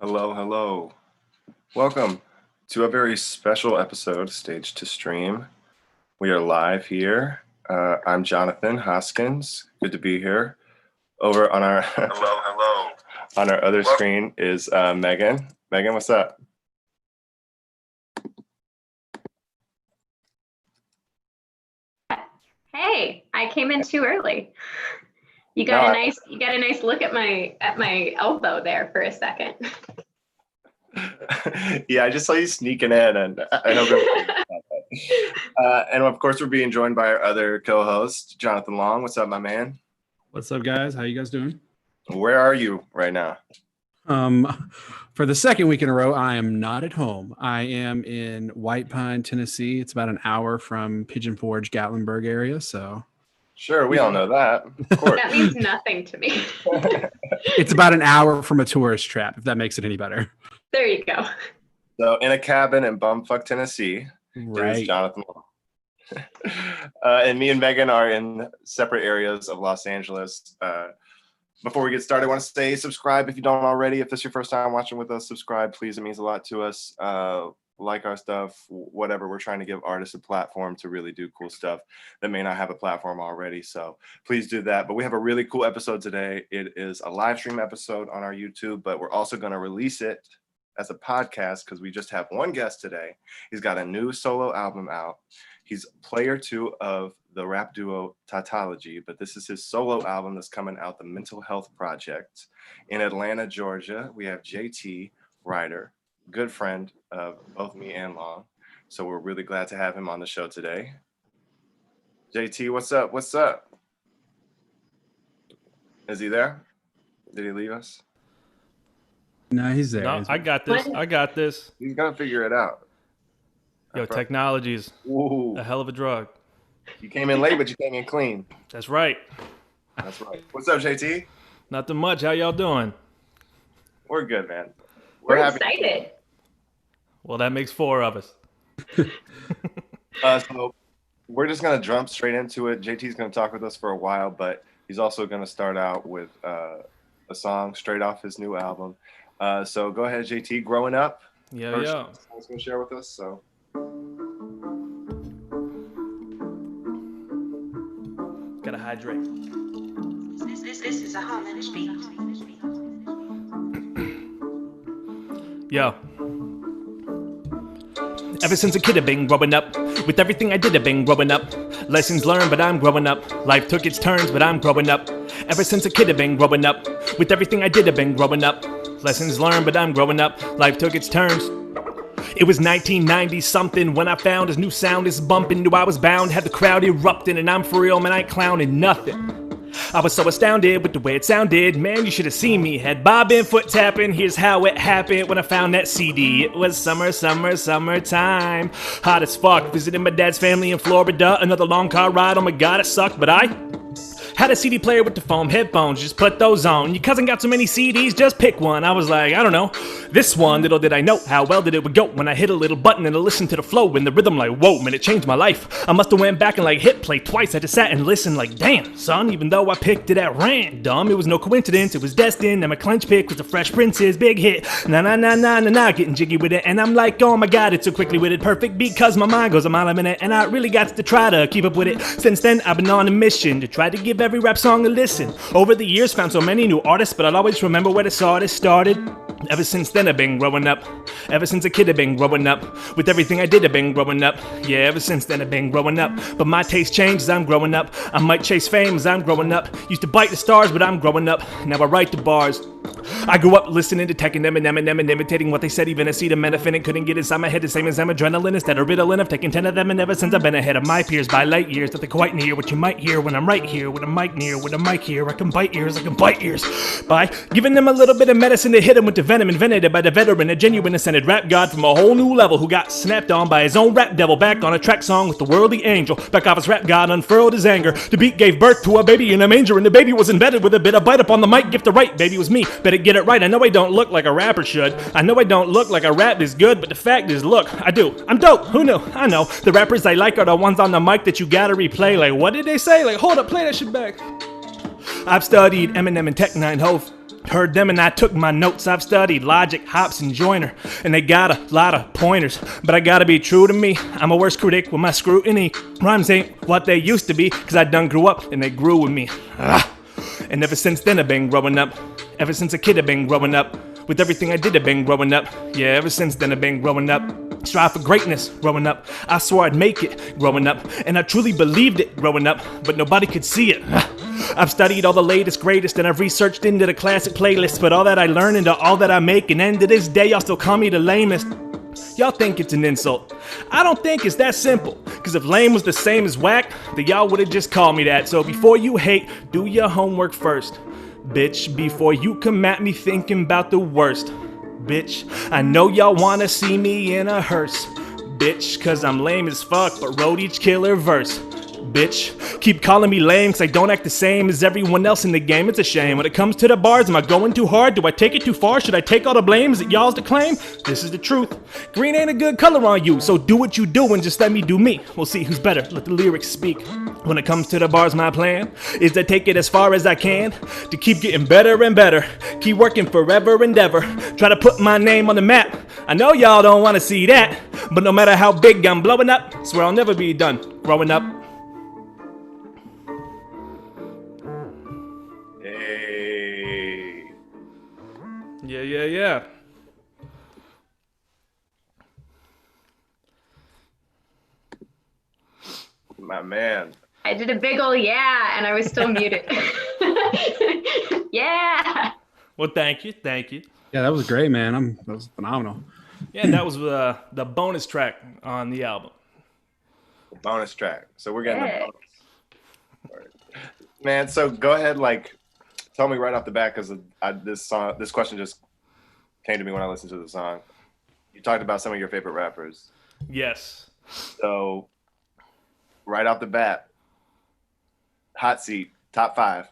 Hello, hello. Welcome to a very special episode, Stage to Stream. We are live here. I'm Jonathan Hoskins. Good to be here. Over on our hello. On our other screen is Megan. Megan, what's up? Hey, I came in too early. You got a nice look at my elbow there for a second. Yeah, I just saw you sneaking in, and I know. And of course, we're being joined by our other co-host, Jonathan Long. What's up, my man? What's up, guys? How you guys doing? Where are you right now? For the second week in a row, I am not at home. I am in White Pine, Tennessee. It's about an hour from Pigeon Forge, Gatlinburg area. So, sure, we all know that. Of course. That means nothing to me. it's about an hour from a tourist trap, if that makes it any better. There you go. So, in a cabin in Bumfuck, Tennessee, Right. is Jonathan Long. And me and Megan are in separate areas of Los Angeles. Before we get started, I want to say subscribe if you don't already. If this is your first time watching with us, subscribe, please. It means a lot to us. Like our stuff, whatever. We're trying to give artists a platform to really do cool stuff that may not have a platform already. So please do that. But we have a really cool episode today. It is a live stream episode on our YouTube, but we're also going to release it as a podcast because we just have one guest today. He's got a new solo album out. He's player 2 of the rap duo Tautology, but this is his solo album that's coming out, the Mental Health Project. In Atlanta, Georgia, we have JT Ryder, good friend of both me and Long. So we're really glad to have him on the show today. JT, what's up? What's up? Is he there? Did he leave us? No, he's there. No, I got this. I got this. He's gonna figure it out. Yo, technology is a hell of a drug. You came in late, but you came in clean. That's right. That's right. What's up, JT? Nothing much. How y'all doing? We're good, man. We're excited. Well, that makes 4 of us. So we're just gonna jump straight into it. JT's gonna talk with us for a while, but he's also gonna start out with a song straight off his new album. So go ahead, JT. Growing up. Yeah. He's gonna share with us. So. Gotta hydrate. This is a homage beat. Yo. Ever since a kid I've been growing up. With everything I did I've been growing up. Lessons learned, but I'm growing up. Life took its turns, but I'm growing up. Ever since a kid I've been growing up. With everything I did I've been growing up. Lessons learned, but I'm growing up. Life took its turns. It was 1990 something when I found his new sound is bumping. Knew I was bound, had the crowd erupting, and I'm for real, man, I ain't clowning nothing. I was so astounded with the way it sounded. Man, you should have seen me. Head bobbing, foot tapping. Here's how it happened when I found that CD. It was summertime. Hot as fuck. Visiting my dad's family in Florida. Another long car ride. Oh my god, it sucked, but I had a CD player with the foam headphones, just put those on. Your cousin got so many CDs, just pick one. I was like, I don't know. This one, little did I know how well did it would go when I hit a little button and I listened to the flow and the rhythm like, whoa, man, it changed my life. I must have went back and like hit play twice. I just sat and listened like, damn, son, even though I picked it at random, it was no coincidence, it was destined. And my clench pick was the Fresh Prince's big hit. Na, getting jiggy with it. And I'm like, oh my god, it's so quickly with it. Perfect because my mind goes a mile a minute. And I really got to try to keep up with it. Since then, I've been on a mission to try to give every rap song a listen. Over the years, found so many new artists, but I'll always remember where this artist started. Ever since then, I've been growing up. Ever since a kid, I've been growing up. With everything I did, I've been growing up. Yeah, ever since then, I've been growing up. But my taste changed as I'm growing up. I might chase fame as I'm growing up. Used to bite the stars, but I'm growing up. Now I write the bars. I grew up listening to Tech and Eminem and imitating what they said. Even acetaminophen couldn't get inside my head the same as I'm adrenaline. Instead of Ritalin, I've taken 10 of them, and ever since I've been ahead of my peers by light years. Nothing quite near what you might hear when I'm right here. With a mic near, with a mic here. I can bite ears by giving them a little bit of medicine to hit them with the venom invented by the veteran, a genuine ascended rap god from a whole new level who got snapped on by his own rap devil. Back on a track song with the worldly angel. Back off his rap god unfurled his anger. The beat gave birth to a baby in a manger, and the baby was embedded with a bit of bite up on the mic. Gift the right, baby was me. Better get it right. I know I don't look like a rapper should. I know I don't look like a rap is good, but the fact is, look, I do. I'm dope. Who knew? I know. The rappers I like are the ones on the mic that you gotta replay. Like, what did they say? Like, hold up, play that shit back. I've studied Eminem and Tech Nine Hove. Heard them and I took my notes. I've studied Logic, Hops, and Joyner, and they got a lot of pointers. But I gotta be true to me, I'm a worse critic with my scrutiny. Rhymes ain't what they used to be, cause I done grew up and they grew with me. And ever since then I've been growing up. Ever since a kid I've been growing up. With everything I did I've been growing up. Yeah, ever since then I've been growing up. Strive for greatness growing up. I swore I'd make it growing up, and I truly believed it growing up, but nobody could see it. I've studied all the latest, greatest, and I've researched into the classic playlists. Put all that I learned into all that I make, and end to this day y'all still call me the lamest. Y'all think it's an insult. I don't think it's that simple. Cause if lame was the same as whack, then y'all would've just called me that. So before you hate, do your homework first. Bitch, before you come at me thinking about the worst. Bitch, I know y'all wanna see me in a hearse. Bitch, cause I'm lame as fuck, but wrote each killer verse. Bitch, keep calling me lame cause I don't act the same as everyone else in the game. It's a shame. When it comes to the bars, am I going too hard? Do I take it too far? Should I take all the blame? Is it y'all's to claim? This is the truth. Green ain't a good color on you, so do what you do and just let me do me. We'll see who's better. Let the lyrics speak. When it comes to the bars, my plan is to take it as far as I can, to keep getting better and better, keep working forever and ever, try to put my name on the map. I know y'all don't want to see that, but no matter how big I'm blowing up, swear I'll never be done growing up. Hey. Yeah. My man. I did a big ol' yeah, and I was still muted. Yeah. Well, thank you. Yeah, that was great, man. That was phenomenal. Yeah, that was the bonus track on the album. Bonus track. So we're getting Hey. the bonus. Man, so go ahead, like, tell me right off the bat, because this question just came to me when I listened to the song. You talked about some of your favorite rappers. Yes. So right off the bat, hot seat, top 5.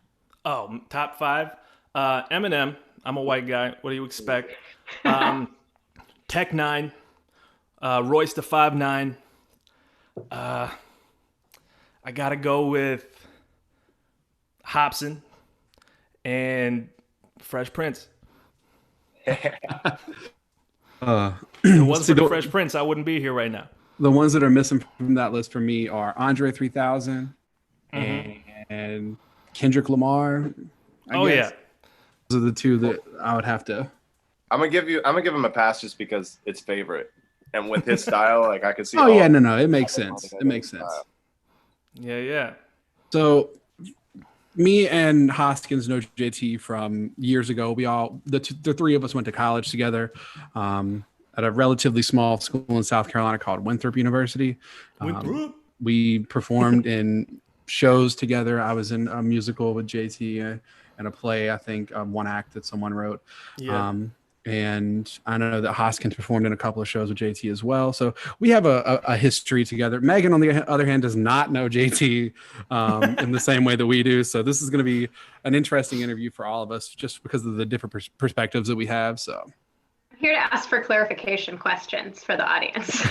Oh, top 5. Eminem. I'm a white guy. What do you expect? Tech 9. Royce the 5'9". I gotta go with Hopsin and Fresh Prince. If it wasn't for the Fresh Prince, I wouldn't be here right now. The ones that are missing from that list for me are Andre 3000 and Kendrick Lamar. I guess. Yeah. Those are the two that I would have to. I'm gonna give him a pass just because it's favorite, and with his style, like I could see. Oh yeah, no, it makes sense. It makes sense. Yeah. So, me and Hoskins know JT from years ago. We all the three of us went to college together at a relatively small school in South Carolina called Winthrop University. We performed in shows together. I was in a musical with JT and a play, I think, one act that someone wrote. Yeah. And I know that Hoskins performed in a couple of shows with JT as well. So we have a history together. Megan, on the other hand, does not know JT in the same way that we do. So this is going to be an interesting interview for all of us just because of the different perspectives that we have. So I'm here to ask for clarification questions for the audience.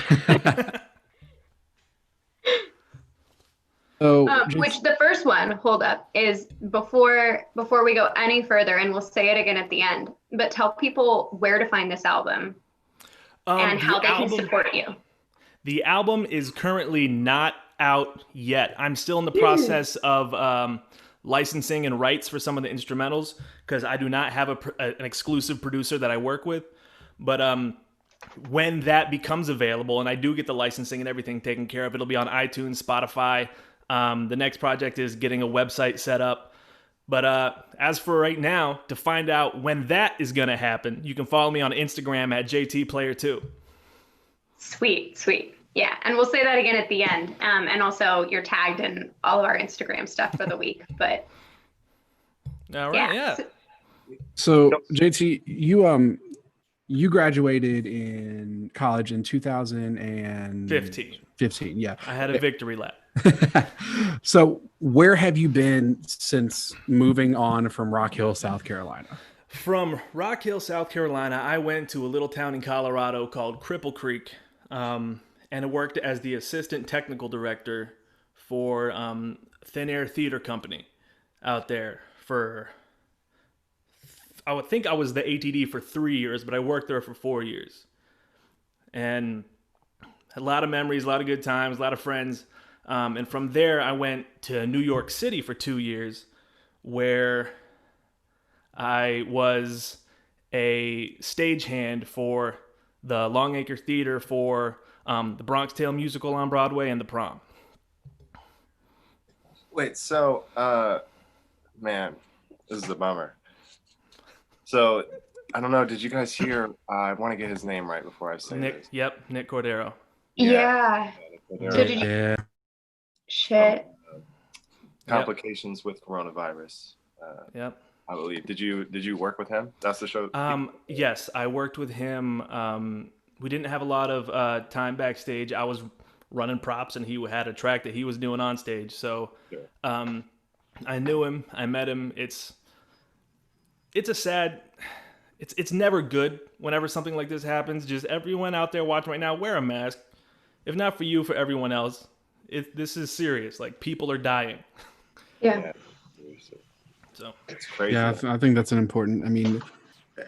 So, Which the first one, hold up, is before we go any further, and we'll say it again at the end, but tell people where to find this album and how they can support you. The album is currently not out yet. I'm still in the process of licensing and rights for some of the instrumentals because I do not have an exclusive producer that I work with. But when that becomes available and I do get the licensing and everything taken care of, it'll be on iTunes, Spotify. The next project is getting a website set up. But as for right now, to find out when that is going to happen, you can follow me on Instagram at JTPlayer2. Sweet. Yeah, and we'll say that again at the end. And also, you're tagged in all of our Instagram stuff for the week. But All right, yeah. So JT, you graduated in college in 2015. 15. Yeah. I had a victory lap. So where have you been since moving on from Rock Hill, South Carolina? From Rock Hill, South Carolina, I went to a little town in Colorado called Cripple Creek, and I worked as the assistant technical director for Thin Air Theater Company out there for I would think I was the ATD for 3 years, but I worked there for 4 years. And a lot of memories, a lot of good times, a lot of friends. And from there, I went to New York City for 2 years, where I was a stagehand for the Longacre Theater for the Bronx Tale musical on Broadway and The Prom. Wait, so man, this is a bummer. So I don't know. Did you guys hear? I want to get his name right before I say Nick, this. yep, Nick Cordero. Yeah. There So were did you- Yeah. Shit. complications with coronavirus. Yep. I believe. Did you work with him? That's the show. Yes, I worked with him. We didn't have a lot of time backstage. I was running props, and he had a track that he was doing on stage. So Sure. I knew him. I met him. It's a sad. It's never good whenever something like this happens. Just everyone out there watching right now, wear a mask. If not for you, for everyone else. This is serious. Like, people are dying. Yeah. So It's crazy. Yeah, I think that's an important. I mean,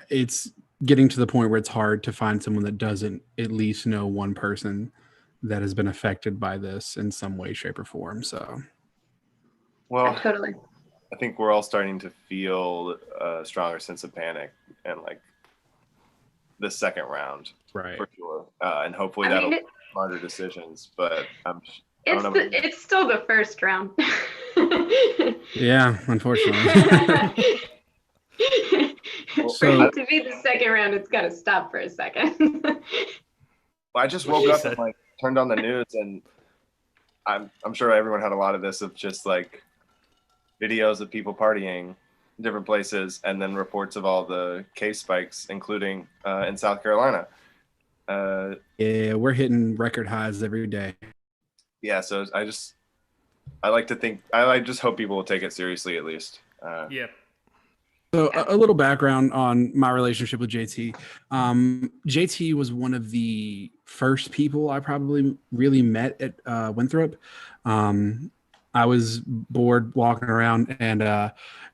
it's getting to the point where it's hard to find someone that doesn't at least know one person that has been affected by this in some way, shape, or form. So, Well, Totally. I think we're all starting to feel a stronger sense of panic and like the second round right. for sure, and hopefully I that'll mean, be smarter decisions. But I don't know. it's still the first round. Yeah, unfortunately. Well, So- To be the second round, it's got to stop for a second. I just woke up and like turned on the news, and I'm sure everyone had a lot of this of just like videos of people partying in different places, and then reports of all the case spikes, including in South Carolina. Yeah, we're hitting record highs every day. Yeah, so I just hope people will take it seriously at least. yeah. So a little background on my relationship with JT. JT was one of the first people I probably really met at Winthrop. I was bored walking around, and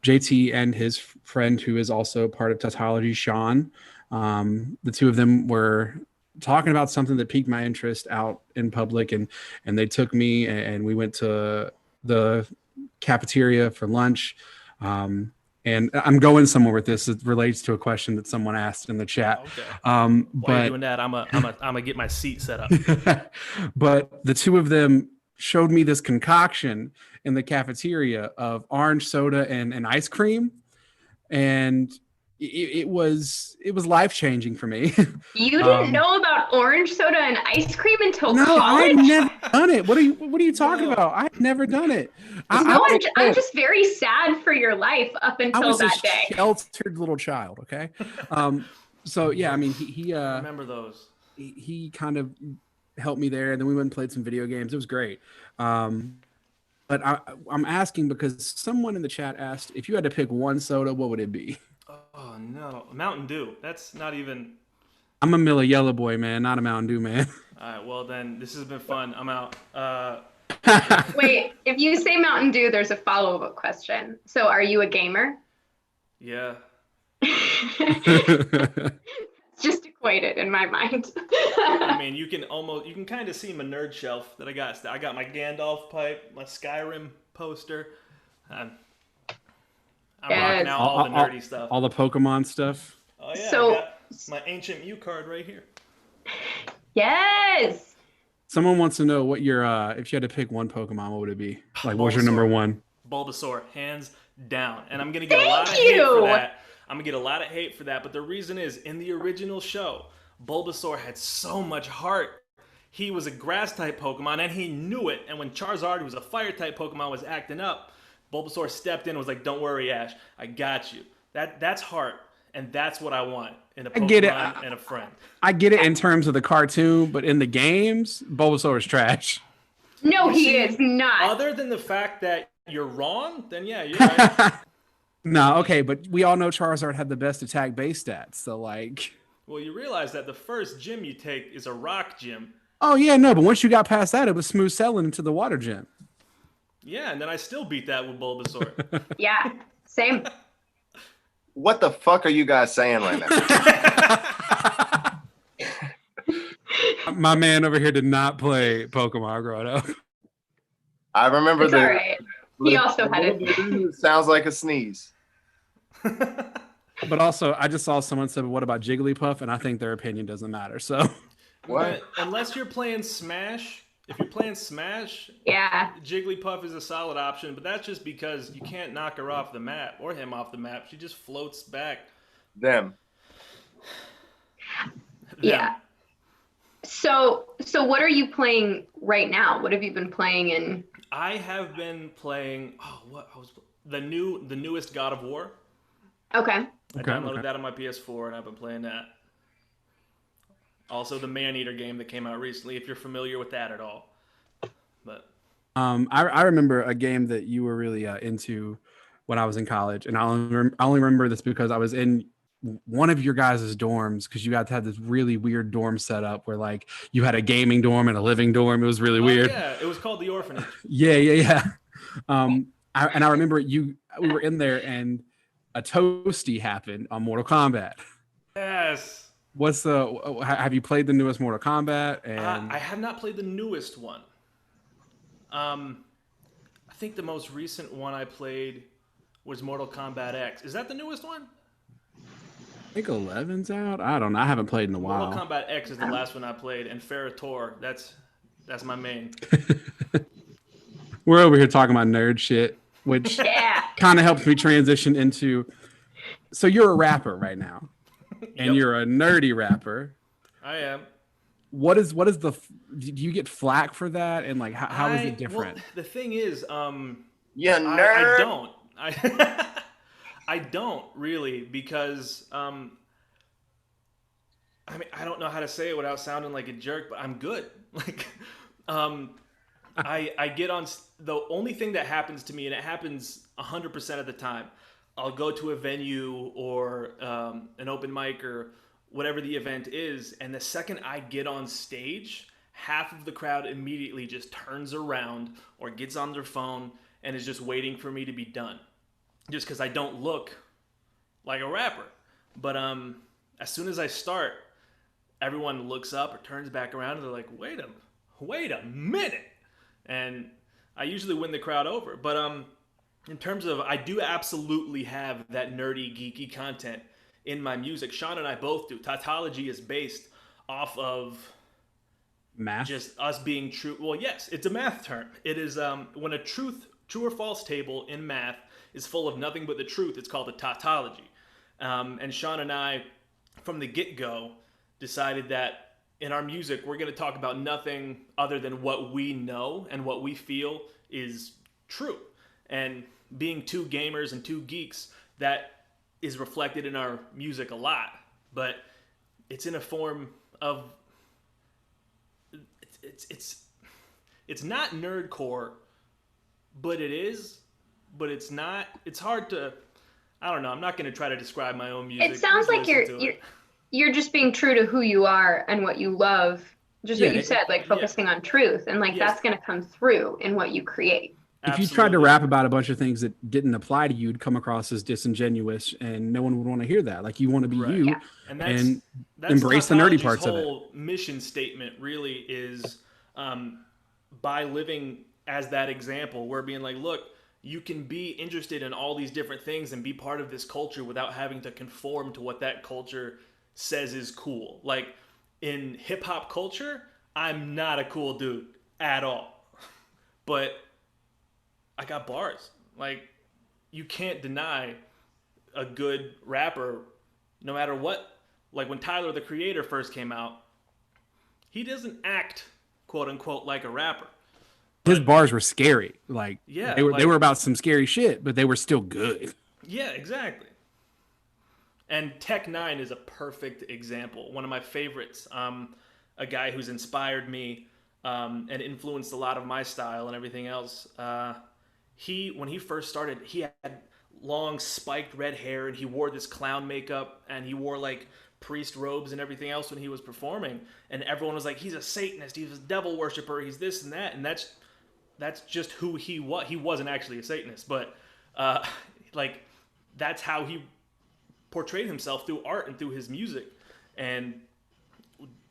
JT and his friend, who is also part of Tautology, Sean, the two of them were talking about something that piqued my interest out in public, and they took me, and we went to the cafeteria for lunch. And I'm going somewhere with this. It relates to a question that someone asked in the chat. Okay. But While you're doing that, I'm gonna get my seat set up. but the two of them showed me this concoction in the cafeteria of orange soda and ice cream, and it was life-changing for me. You didn't know about orange soda and ice cream until No, college? I've never done it. What are you talking about? I've never done it. I'm just very sad for your life up I until was that a day. sheltered little child. Okay. So yeah, I mean, he Remember those? he kind of helped me there. And then we went and played some video games. It was great. But I'm asking because someone in the chat asked if you had to pick one soda, what would it be? Oh no, Mountain Dew. That's not even. I'm a Miller Yellow Boy, man, not a Mountain Dew man. All right. Well then, this has been fun. I'm out. Wait, if you say Mountain Dew, there's a follow-up question. So are you a gamer? Yeah. Just equated in my mind. I mean, you can kind of see my nerd shelf that I got. I got my Gandalf pipe, my Skyrim poster. I'm rocking out all the nerdy stuff. All the Pokemon stuff. Oh yeah, So- I got my ancient Mew card right here. Yes. Someone wants to know what your if you had to pick one Pokemon, what would it be? Like, what's your number Bulbasaur. one? Bulbasaur, hands down. And I'm gonna get a lot of Thank hate for you. that. I'm gonna get a lot of hate for that. But the reason is, in the original show, Bulbasaur had so much heart. He was a grass type Pokemon, and he knew it. And when Charizard, who was a fire type Pokemon, was acting up, Bulbasaur stepped in and was like, "Don't worry, Ash, I got you." That's heart, and that's what I want in a Pokemon get it. and a friend. I get it in terms of the cartoon, but in the games, Bulbasaur is trash. No, You he see, is not. Other than the fact that you're wrong, then yeah, you're right. No, okay, but we all know Charizard had the best attack base stats. So like, Well, you realize that the first gym you take is a rock gym. oh yeah, no, but once you got past that, it was smooth sailing into the water gym. Yeah, and then I still beat that with Bulbasaur. Yeah, same. What the fuck are you guys saying right now? My man over here did not play Pokemon growing up. I remember It's all right. He also had it. it. Sounds like a sneeze. But also, I just saw someone said, "What about Jigglypuff?" And I think their opinion doesn't matter. So, What? Unless you're playing Smash, if you're playing Smash, Yeah. Jigglypuff is a solid option, but that's just because you can't knock her off the map or him off the map. She just floats back. Them. Yeah. So what are you playing right now? What have you been playing in? I have been playing the newest God of War. Okay. I downloaded that on my PS4 and I've been playing that. Also the Maneater game that came out recently, if you're familiar with that at all. But I remember a game that you were really into when I was in college, and I only remember this because I was in one of your guys' dorms, because you guys had this really weird dorm setup where like you had a gaming dorm and a living dorm. It was really weird. Yeah, it was called The Orphanage. Yeah. I remember we were in there and a toasty happened on Mortal Kombat. Yes. Have you played the newest Mortal Kombat? And I have not played the newest one. I think the most recent one I played was Mortal Kombat X. Is that the newest one? I think 11's out. I don't know. I haven't played in a while. Mortal Kombat X is the last one I played, and Ferrator, that's my main. We're over here talking about nerd shit, which kind of helps me transition into. So you're a rapper right now, and you're a nerdy rapper. I am. What is the? Do you get flack for that? And like, how is it different? Well, the thing is, Yeah, nerd. I don't. I don't really, because I mean, I don't know how to say it without sounding like a jerk, but I'm good. Like, I get on. The only thing that happens to me, and it happens 100% of the time, I'll go to a venue or an open mic or whatever the event is, and the second I get on stage, half of the crowd immediately just turns around or gets on their phone and is just waiting for me to be done, just because I don't look like a rapper. But as soon as I start, everyone looks up or turns back around and they're like, wait a minute. And I usually win the crowd over. But in terms of, I do absolutely have that nerdy, geeky content in my music. Sean and I both do. Tautology is based off of Math? just us being true. Well, yes, it's a math term. It is when a true or false table in math is full of nothing but the truth, it's called a tautology. And Sean and I, from the get-go, decided that in our music, we're going to talk about nothing other than what we know and what we feel is true. And being two gamers and two geeks, that is reflected in our music a lot. But it's in a form of... It's not nerdcore, but it is. But it's not... It's hard to... I don't know. I'm not going to try to describe my own music. It sounds like you're just being true to who you are and what you love. Just what you said, like focusing on truth, and like that's going to come through in what you create. If you tried to rap about a bunch of things that didn't apply to you, you'd come across as disingenuous, and no one would want to hear that. Like, you want to be you and embrace the nerdy parts of it. The whole mission statement really is by living as that example, we're being like, look, you can be interested in all these different things and be part of this culture without having to conform to what that culture says is cool. Like, in hip hop culture, I'm not a cool dude at all. But I got bars. Like, you can't deny a good rapper no matter what. Like, when Tyler, the Creator, first came out, he doesn't act, quote unquote, like a rapper. His bars were scary. Like, yeah, they were about some scary shit, but they were still good. Yeah, exactly. And Tech Nine is a perfect example. One of my favorites. A guy who's inspired me and influenced a lot of my style and everything else. When he first started, he had long spiked red hair and he wore this clown makeup and he wore like priest robes and everything else when he was performing. And everyone was like, he's a Satanist, he's a devil worshiper, he's this and that. And that's just who he was. He wasn't actually a Satanist, but like, that's how he portrayed himself through art and through his music. And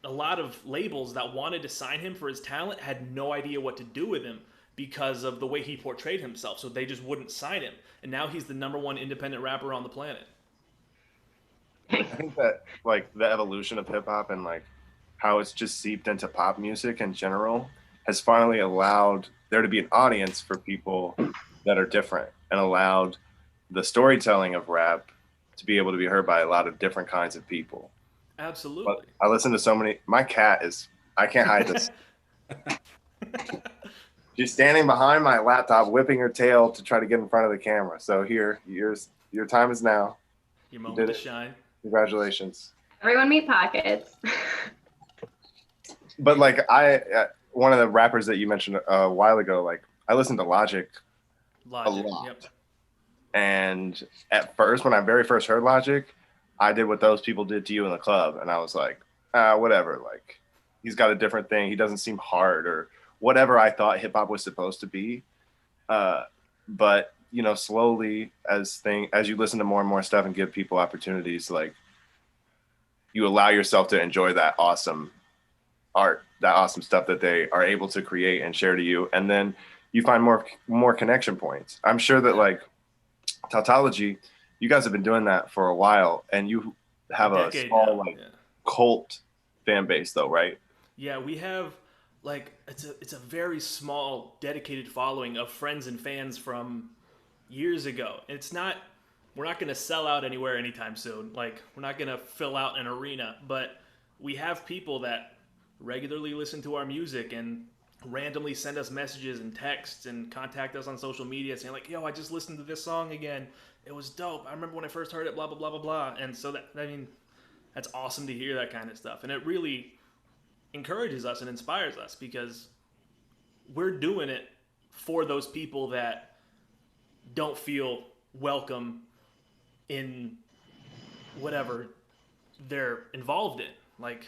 a lot of labels that wanted to sign him for his talent had no idea what to do with him because of the way he portrayed himself. So they just wouldn't sign him. And now he's the #1 independent rapper on the planet. I think that like the evolution of hip hop and like how it's just seeped into pop music in general has finally allowed there to be an audience for people that are different, and allowed the storytelling of rap to be able to be heard by a lot of different kinds of people. Absolutely. But I listen to so many. My cat is, I can't hide this. She's standing behind my laptop, whipping her tail to try to get in front of the camera. So here, your time is now. Your moment to shine. Congratulations. Everyone meet Pockets. But like one of the rappers that you mentioned a while ago, like I listened to Logic a lot. Yep. And at first, when I very first heard Logic, I did what those people did to you in the club. And I was like, whatever. Like, he's got a different thing. He doesn't seem hard or whatever I thought hip hop was supposed to be. But, you know, slowly as you listen to more and more stuff and give people opportunities, like you allow yourself to enjoy that awesome art, that awesome stuff that they are able to create and share to you. And then you find more connection points. I'm sure that like Tautology, you guys have been doing that for a while, and you have a small cult fan base though, right? Yeah, we have like it's a very small dedicated following of friends and fans from years ago. We're not going to sell out anywhere anytime soon. Like, we're not going to fill out an arena, but we have people that regularly listen to our music and randomly send us messages and texts and contact us on social media saying like, yo, I just listened to this song again. It was dope. I remember when I first heard it, blah, blah, blah, blah, blah. And so that's awesome to hear that kind of stuff. And it really encourages us and inspires us because we're doing it for those people that don't feel welcome in whatever they're involved in. Like,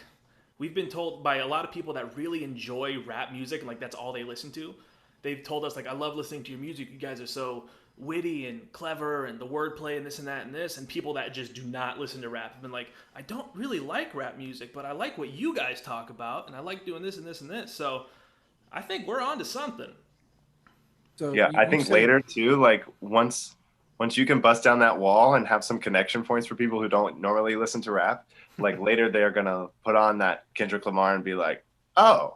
we've been told by a lot of people that really enjoy rap music and like that's all they listen to. They've told us like, I love listening to your music. You guys are so witty and clever and the wordplay and this and that and this. And people that just do not listen to rap have been like, I don't really like rap music, but I like what you guys talk about and I like doing this and this and this. So I think we're on to something. So yeah, I think later too, like once you can bust down that wall and have some connection points for people who don't normally listen to rap, like later they're gonna put on that Kendrick Lamar and be like, oh,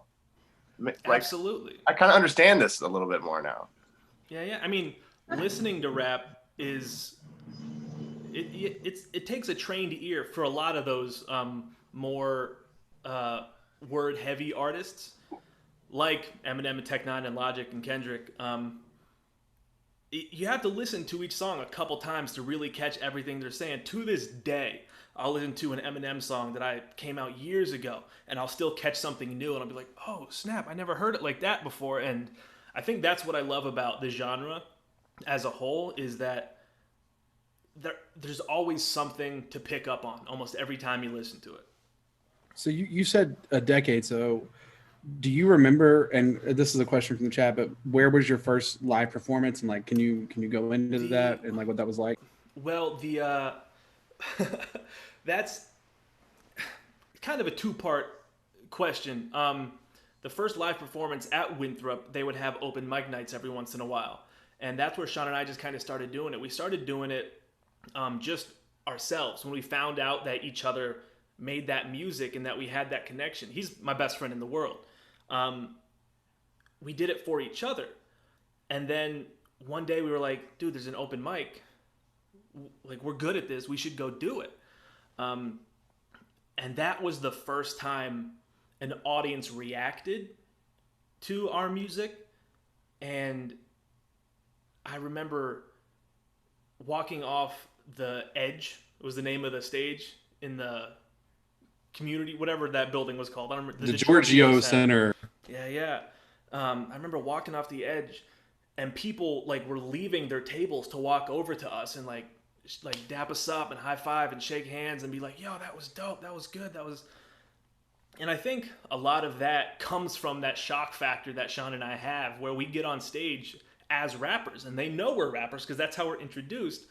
like, absolutely, I kind of understand this a little bit more now. Yeah. I mean, listening to rap is it takes a trained ear for a lot of those more word heavy artists like Eminem and Tech Nine and Logic and Kendrick. You have to listen to each song a couple times to really catch everything they're saying. To this day, I'll listen to an Eminem song that came out years ago, and I'll still catch something new, and I'll be like, oh, snap, I never heard it like that before. And I think that's what I love about the genre as a whole, is that there's always something to pick up on almost every time you listen to it. So you said a decade, so do you remember, and this is a question from the chat, but where was your first live performance, and like can you go into that and like what that was like? Well, that's kind of a two-part question. The first live performance at Winthrop, they would have open mic nights every once in a while, and that's where Sean and I just kind of started doing it. We started doing it just ourselves when we found out that each other made that music and that we had that connection. He's my best friend in the world. We did it for each other. And then one day we were like, dude, there's an open mic. Like, we're good at this. We should go do it. And that was the first time an audience reacted to our music. And I remember walking off the Edge. It was the name of the stage in the community, whatever that building was called. I don't remember. The Giorgio Center. Yeah. I remember walking off the Edge, and people like were leaving their tables to walk over to us and like dap us up and high five and shake hands and be like, yo, that was dope, that was good, that was. And I think a lot of that comes from that shock factor that Sean and I have, where we get on stage as rappers and they know we're rappers because that's how we're introduced.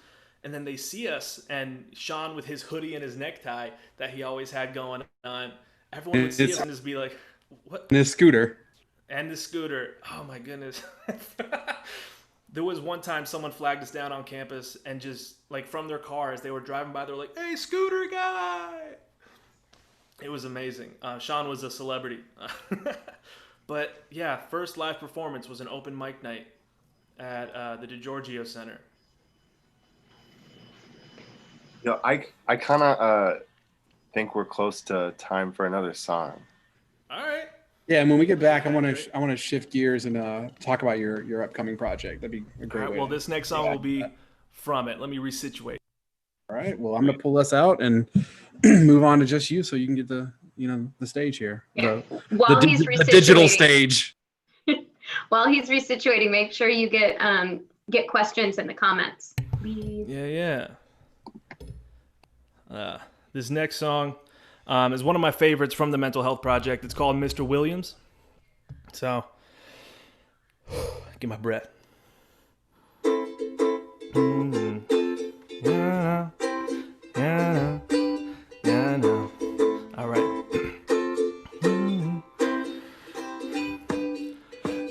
and then they see us, and Sean with his hoodie and his necktie that he always had going on, everyone would see us and just be like, what? And his scooter. And the scooter. Oh my goodness. There was one time someone flagged us down on campus and just like from their cars, they were driving by, they were like, hey, scooter guy. It was amazing. Sean was a celebrity. But yeah, first live performance was an open mic night at the DeGiorgio Center. You know, I kind of think we're close to time for another song. All right. Yeah, and when we get back, I want to shift gears and talk about your upcoming project. That'd be a great All right, way. well, this next song will be from it. Let me resituate. All right. Well, I'm gonna pull us out and move on to just you, so you can get the stage here. Yeah. The digital stage. While he's resituating, make sure you get questions in the comments. Yeah. This next song is one of my favorites from the Mental Health Project. It's called Mr. Williams. So, get my breath. Yeah. All right.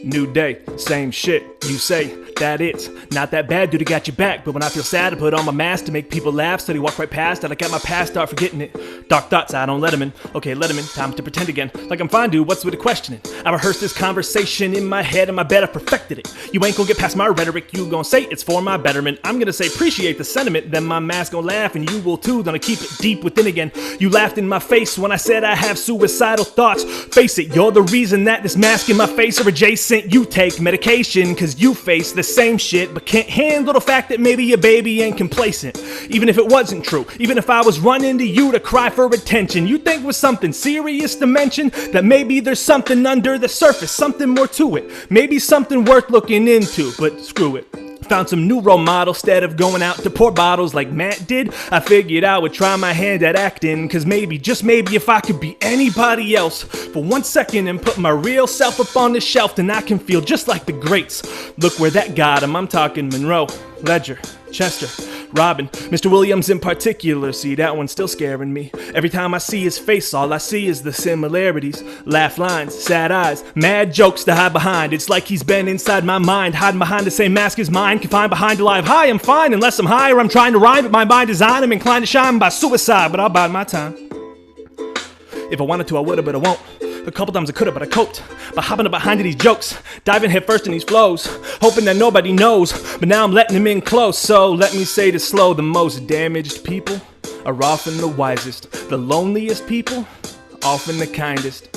New day, same shit. You say that it's not that bad, dude, I got your back. But when I feel sad, I put on my mask to make people laugh. So they walk right past it. I got my past, start forgetting it. Dark thoughts, I don't let them in. Okay, let them in. Time to pretend again. Like I'm fine, dude. What's with the questioning? I rehearsed this conversation in my head, and my bet I perfected it. You ain't gonna get past my rhetoric. You gonna say it's for my betterment. I'm gonna say appreciate the sentiment. Then my mask gonna laugh, and you will too. Gonna keep it deep within again. You laughed in my face when I said I have suicidal thoughts. Face it, you're the reason that this mask in my face are adjacent. You take medication, cause you face the same shit, but can't handle the fact that maybe your baby ain't complacent. Even if it wasn't true, even if I was running to you to cry for attention, you think was something serious to mention? That maybe there's something under the surface, something more to it, maybe something worth looking into, but screw it. Found some new role model instead of going out to pour bottles like Matt did. I figured I would try my hand at acting, cause maybe, just maybe, if I could be anybody else for 1 second and put my real self up on the shelf, then I can feel just like the greats. Look where that got him. I'm talking Monroe, Ledger, Chester, Robin, Mr. Williams in particular. See, that one's still scaring me. Every time I see his face, all I see is the similarities. Laugh lines, sad eyes, mad jokes to hide behind. It's like he's been inside my mind, hiding behind the same mask as mine. Confined behind a live high, I'm fine unless I'm higher. I'm trying to rhyme, but my mind is on. I'm inclined to shine by suicide, but I'll bide my time. If I wanted to, I would've, but I won't. A couple times I could've, but I coped by hopping up behind these jokes, diving head first in these flows, hoping that nobody knows, but now I'm letting them in close. So let me say this slow: the most damaged people are often the wisest. The loneliest people, often the kindest.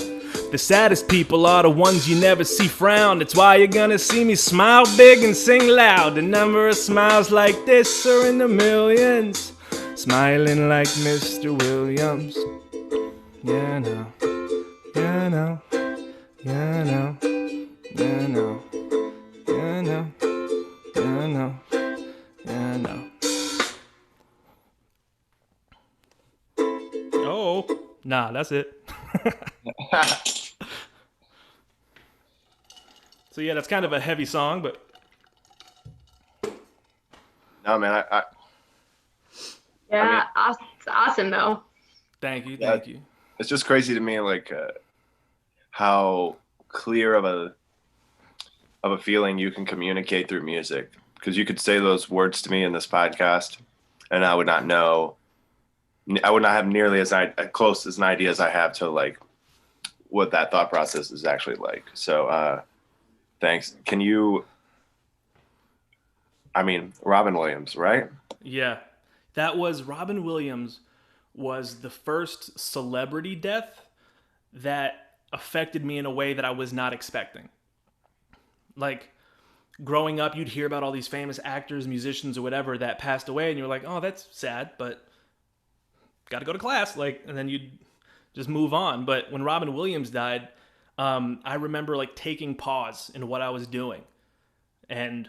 The saddest people are the ones you never see frown. That's why you're gonna see me smile big and sing loud. The number of smiles like this are in the millions, smiling like Mr. Williams. Yeah, no. Yeah, no. Yeah, no. Yeah, no. Yeah, no. Yeah, no. Yeah, no. Oh, nah, that's it. So yeah, that's kind of a heavy song, but No, man, Yeah, it's awesome though. thank you. it's just crazy to me, like how clear of a feeling you can communicate through music. Because you could say those words to me in this podcast, and I would not know. I would not have nearly as close as an idea as I have to like what that thought process is actually like. So thanks. Can you? I mean, Robin Williams, right? Yeah, that was Robin Williams was the first celebrity death that affected me in a way that I was not expecting. Like, growing up, you'd hear about all these famous actors, musicians, or whatever that passed away, and you're like, oh, that's sad, but got to go to class, like, and then you'd just move on. But when Robin Williams died, I remember like taking pause in what I was doing and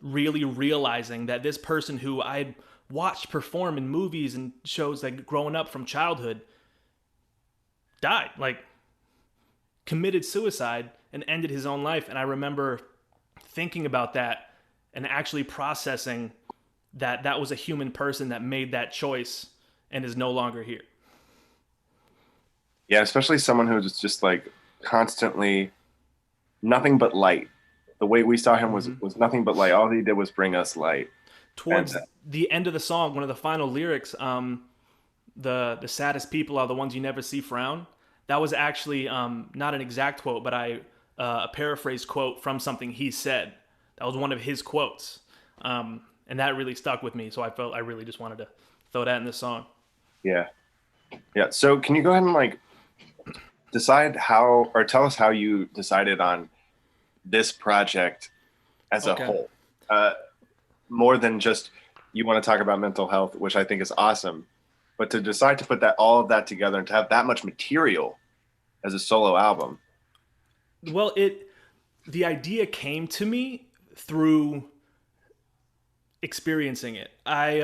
really realizing that this person who I'd watched perform in movies and shows like growing up from childhood died, like committed suicide and ended his own life. And I remember thinking about that and actually processing that was a human person that made that choice and is no longer here. Yeah, especially someone who's just like constantly nothing but light. The way we saw him was nothing but light. All he did was bring us light. Towards And, the end of the song, one of the final lyrics, the saddest people are the ones you never see frown. That was actually not an exact quote, but a paraphrase quote from something he said. That was one of his quotes, and that really stuck with me. So I felt I really just wanted to throw that in this song. yeah. Yeah. So can you go ahead and like decide how, or tell us how you decided on this project as Okay. a whole? More than just you want to talk about mental health, which I think is awesome, but to decide to put that all of that together and to have that much material as a solo album. Well, the idea came to me through experiencing it. I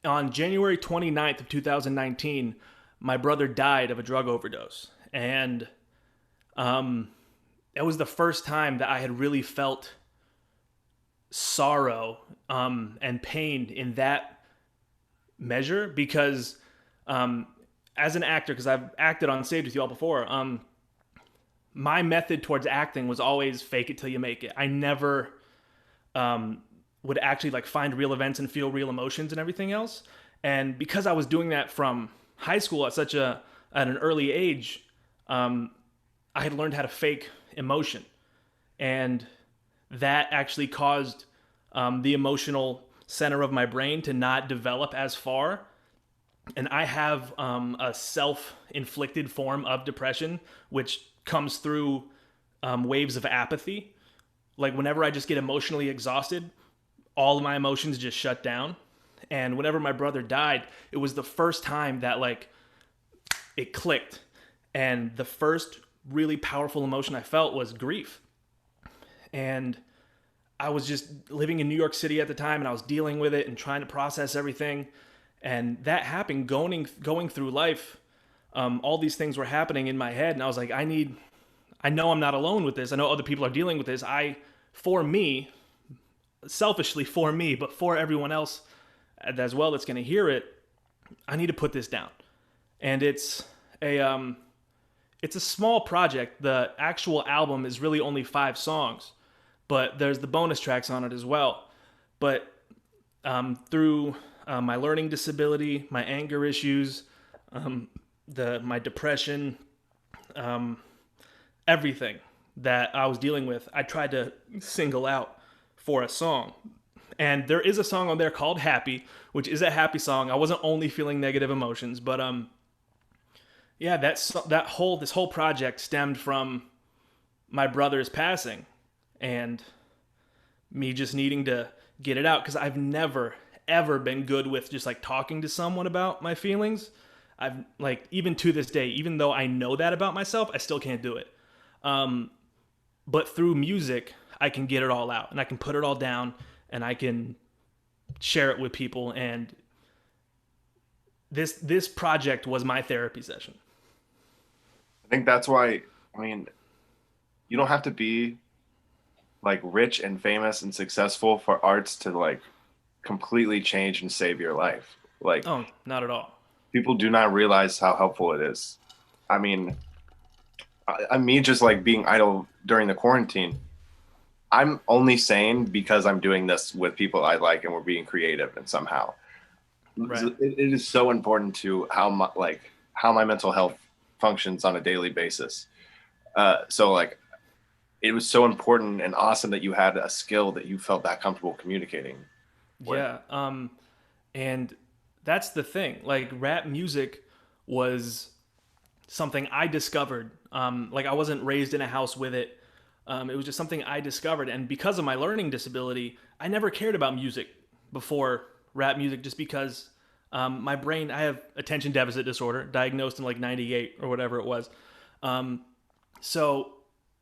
on January 29th of 2019, my brother died of a drug overdose. And it was the first time that I had really felt sorrow and pain in that measure, because as an actor, because I've acted on stage with you all before, my method towards acting was always fake it till you make it. I never would actually like find real events and feel real emotions and everything else. And because I was doing that from high school at an early age, I had learned how to fake emotion, and that actually caused the emotional center of my brain to not develop as far. And I have a self-inflicted form of depression, which comes through waves of apathy. Like whenever I just get emotionally exhausted, all of my emotions just shut down. And whenever my brother died, it was the first time that like it clicked. And the first really powerful emotion I felt was grief. And I was just living in New York City at the time, and I was dealing with it and trying to process everything. And that happened going through life. All these things were happening in my head, and I was like, I know I'm not alone with this. I know other people are dealing with this. Selfishly for me, but for everyone else as well that's going to hear it, I need to put this down. And it's a small project. The actual album is really only 5 songs, but there's the bonus tracks on it as well. But through my learning disability, my anger issues, my depression, everything that I was dealing with, I tried to single out for a song. And there is a song on there called Happy, which is a happy song. I wasn't only feeling negative emotions, but yeah, this whole project stemmed from my brother's passing and me just needing to get it out, because I've never ever been good with just like talking to someone about my feelings. I've like, even to this day, even though I know that about myself, I still can't do it. But through music, I can get it all out, and I can put it all down, and I can share it with people. And this project was my therapy session. I think that's why, I mean, you don't have to be like rich and famous and successful for arts to like completely change and save your life. Like, Oh, not at all. people do not realize how helpful it is. I mean, me just like being idle during the quarantine, I'm only sane because I'm doing this with people I like and we're being creative, and somehow Right. it is so important to how my mental health functions on a daily basis. So like, it was so important and awesome that you had a skill that you felt that comfortable communicating. Yeah. And that's the thing. Like, rap music was something I discovered. Like, I wasn't raised in a house with it. It was just something I discovered. And because of my learning disability, I never cared about music before rap music, just because my brain, I have attention deficit disorder, diagnosed in like 98 or whatever it was. So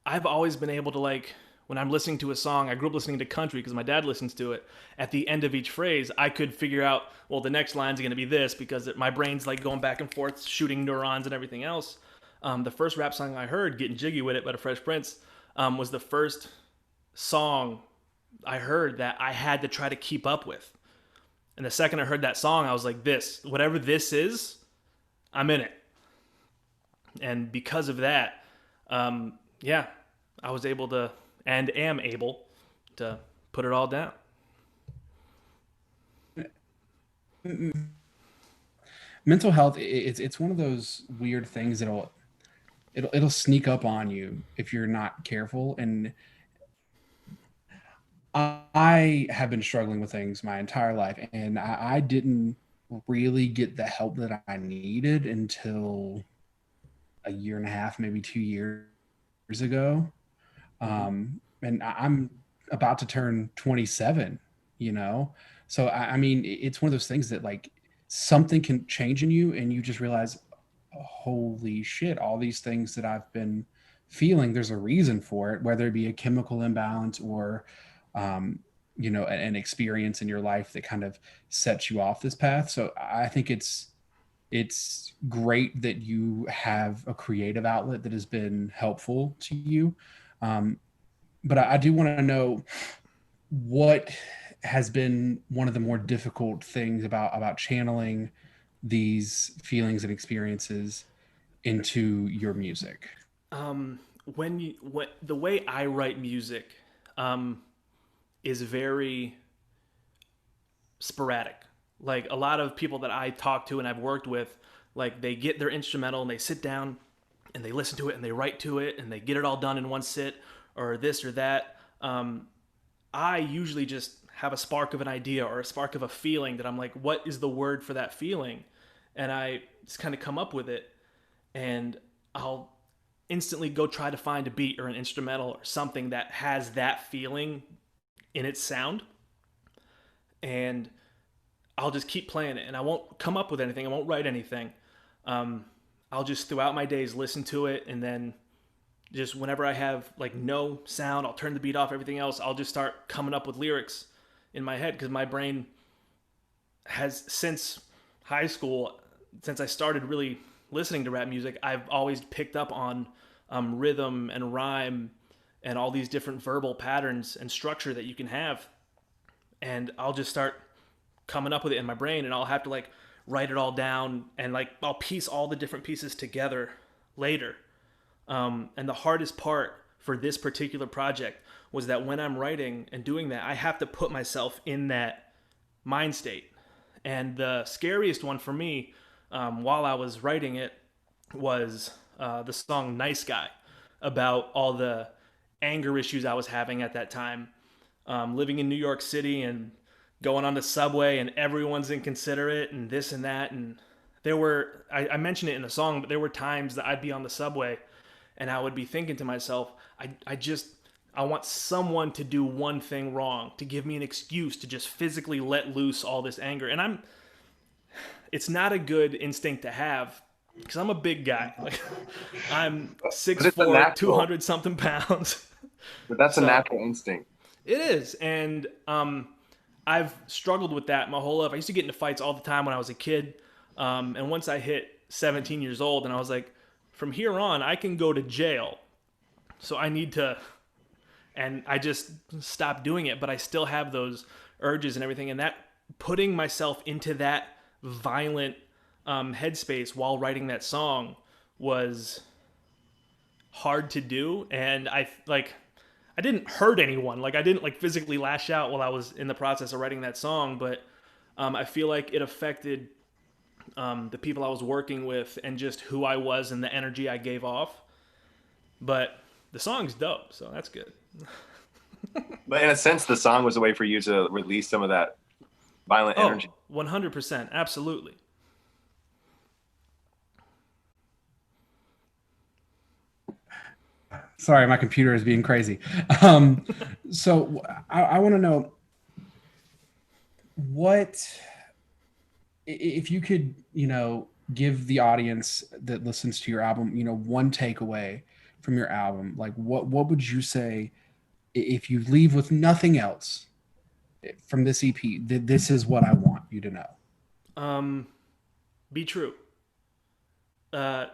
I've always been able to, like, when I'm listening to a song, I grew up listening to country because my dad listens to it. At the end of each phrase, I could figure out, well, the next line's going to be this, because my brain's like going back and forth, shooting neurons and everything else. The first rap song I heard, Getting Jiggy With It by the Fresh Prince, was the first song I heard that I had to try to keep up with. And the second I heard that song, I was like, whatever this is, I'm in it. And because of that, yeah, I was able to, and am able to put it all down. Mental health, it's one of those weird things it'll sneak up on you if you're not careful. And I have been struggling with things my entire life, and I didn't really get the help that I needed until a year and a half, maybe 2 years ago. And I'm about to turn 27, you know? So, I mean, it's one of those things that like something can change in you, and you just realize, holy shit, all these things that I've been feeling, there's a reason for it, whether it be a chemical imbalance or, um, an experience in your life that kind of sets you off this path. So I think it's great that you have a creative outlet that has been helpful to you. Um, but I do want to know what has been one of the more difficult things about channeling these feelings and experiences into your music. What the way I write music, is very sporadic. Like a lot of people that I talk to and I've worked with, like they get their instrumental and they sit down and they listen to it and they write to it and they get it all done in one sit or this or that. I usually just have a spark of an idea or a spark of a feeling that I'm like, what is the word for that feeling? And I just kind of come up with it, and I'll instantly go try to find a beat or an instrumental or something that has that feeling in its sound, and I'll just keep playing it, and I won't come up with anything. I won't write anything. I'll just throughout my days listen to it, and then just whenever I have like no sound, I'll turn the beat off, everything else. I'll just start coming up with lyrics in my head, because my brain has, since high school, since I started really listening to rap music, I've always picked up on rhythm and rhyme and all these different verbal patterns and structure that you can have. And I'll just start coming up with it in my brain, and I'll have to like write it all down, and like I'll piece all the different pieces together later. And the hardest part for this particular project was that when I'm writing and doing that, I have to put myself in that mind state. And the scariest one for me, while I was writing it, was the song Nice Guy, about all the anger issues I was having at that time, living in New York City and going on the subway and everyone's inconsiderate and this and that. And there were, I mentioned it in the song, but there were times that I'd be on the subway and I would be thinking to myself, I want someone to do one thing wrong, to give me an excuse to just physically let loose all this anger. And it's not a good instinct to have, because I'm a big guy. Like, I'm 6'4", 200 something pounds. But that's a natural instinct. It is. And I've struggled with that my whole life. I used to get into fights all the time when I was a kid. And once I hit 17 years old, and I was like, from here on, I can go to jail. So I need to, and I just stopped doing it, but I still have those urges and everything. And that, putting myself into that violent headspace while writing that song was hard to do. And I didn't hurt anyone. Like, I didn't like physically lash out while I was in the process of writing that song, but I feel like it affected the people I was working with and just who I was and the energy I gave off. But the song's dope, so that's good. But in a sense, the song was a way for you to release some of that violent energy. 100%, absolutely. Sorry, my computer is being crazy. So I want to know, what, if you could, give the audience that listens to your album, one takeaway from your album, like what would you say if you leave with nothing else from this EP, that this is what I want you to know? Be true.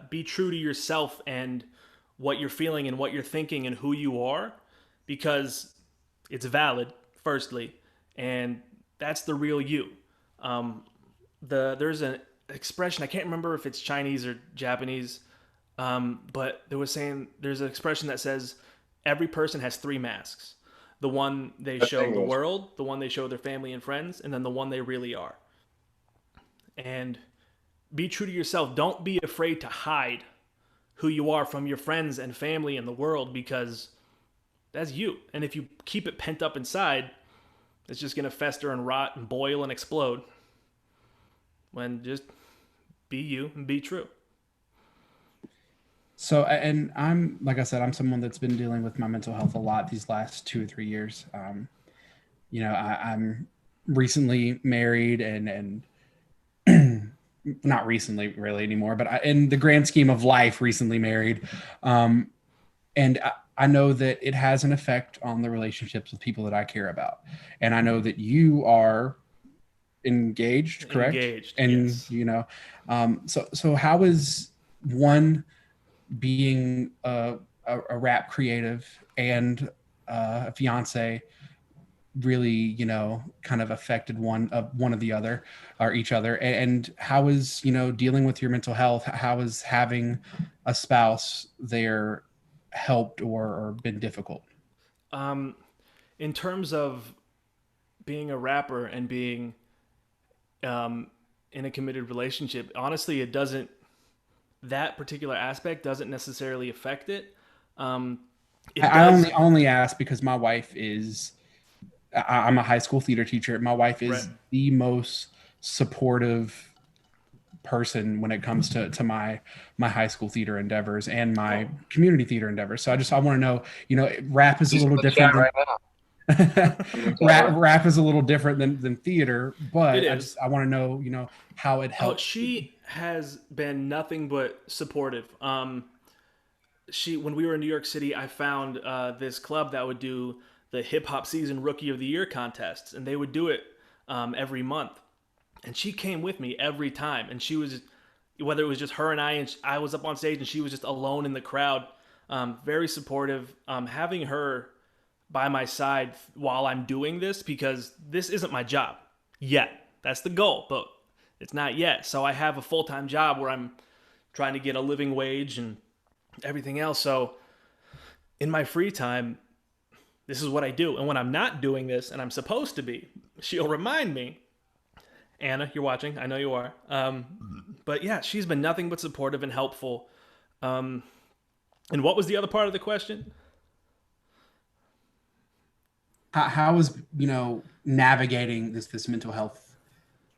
Be true to yourself and what you're feeling and what you're thinking and who you are, because it's valid firstly, and that's the real you. There's an expression, I can't remember if it's Chinese or Japanese, but there's an expression that says every person has three masks: the one they That's show the English. world, the one they show their family and friends, and then the one they really are. And be true to yourself. Don't be afraid to hide who you are from your friends and family and the world, because that's you. And if you keep it pent up inside, it's just going to fester and rot and boil and explode. When just be you and be true. So, and I'm, like I said, I'm someone that's been dealing with my mental health a lot these last 2 or 3 years. I'm recently married and not recently really anymore, but in the grand scheme of life, recently married. And I know that it has an effect on the relationships with people that I care about. And I know that you are engaged, correct? Engaged, and yes. So how is one being a rap creative and a fiance really, kind of affected one of the other or each other? And how is, dealing with your mental health? How is having a spouse there helped or been difficult? In terms of being a rapper and being in a committed relationship, honestly, that particular aspect doesn't necessarily affect it. I only ask because my wife is, I'm a high school theater teacher. My wife is Right. the most supportive person when it comes to my high school theater endeavors and my community theater endeavors. So I want to know, rap is a She's in little the different chat right now. rap is a little different than theater, but It is. I want to know, how it Oh, helps. she has been nothing but supportive. When we were in New York City, I found this club that would do the hip hop season rookie of the year contests, and they would do it every month. And she came with me every time, and she was, whether it was just her and I was up on stage and she was just alone in the crowd, very supportive. Having her by my side while I'm doing this, because this isn't my job yet. That's the goal, but it's not yet. So I have a full-time job where I'm trying to get a living wage and everything else. So in my free time, this is what I do. And when I'm not doing this and I'm supposed to be, she'll remind me. Anna, you're watching. I know you are. But yeah, she's been nothing but supportive and helpful. And what was the other part of the question? How is, navigating this mental health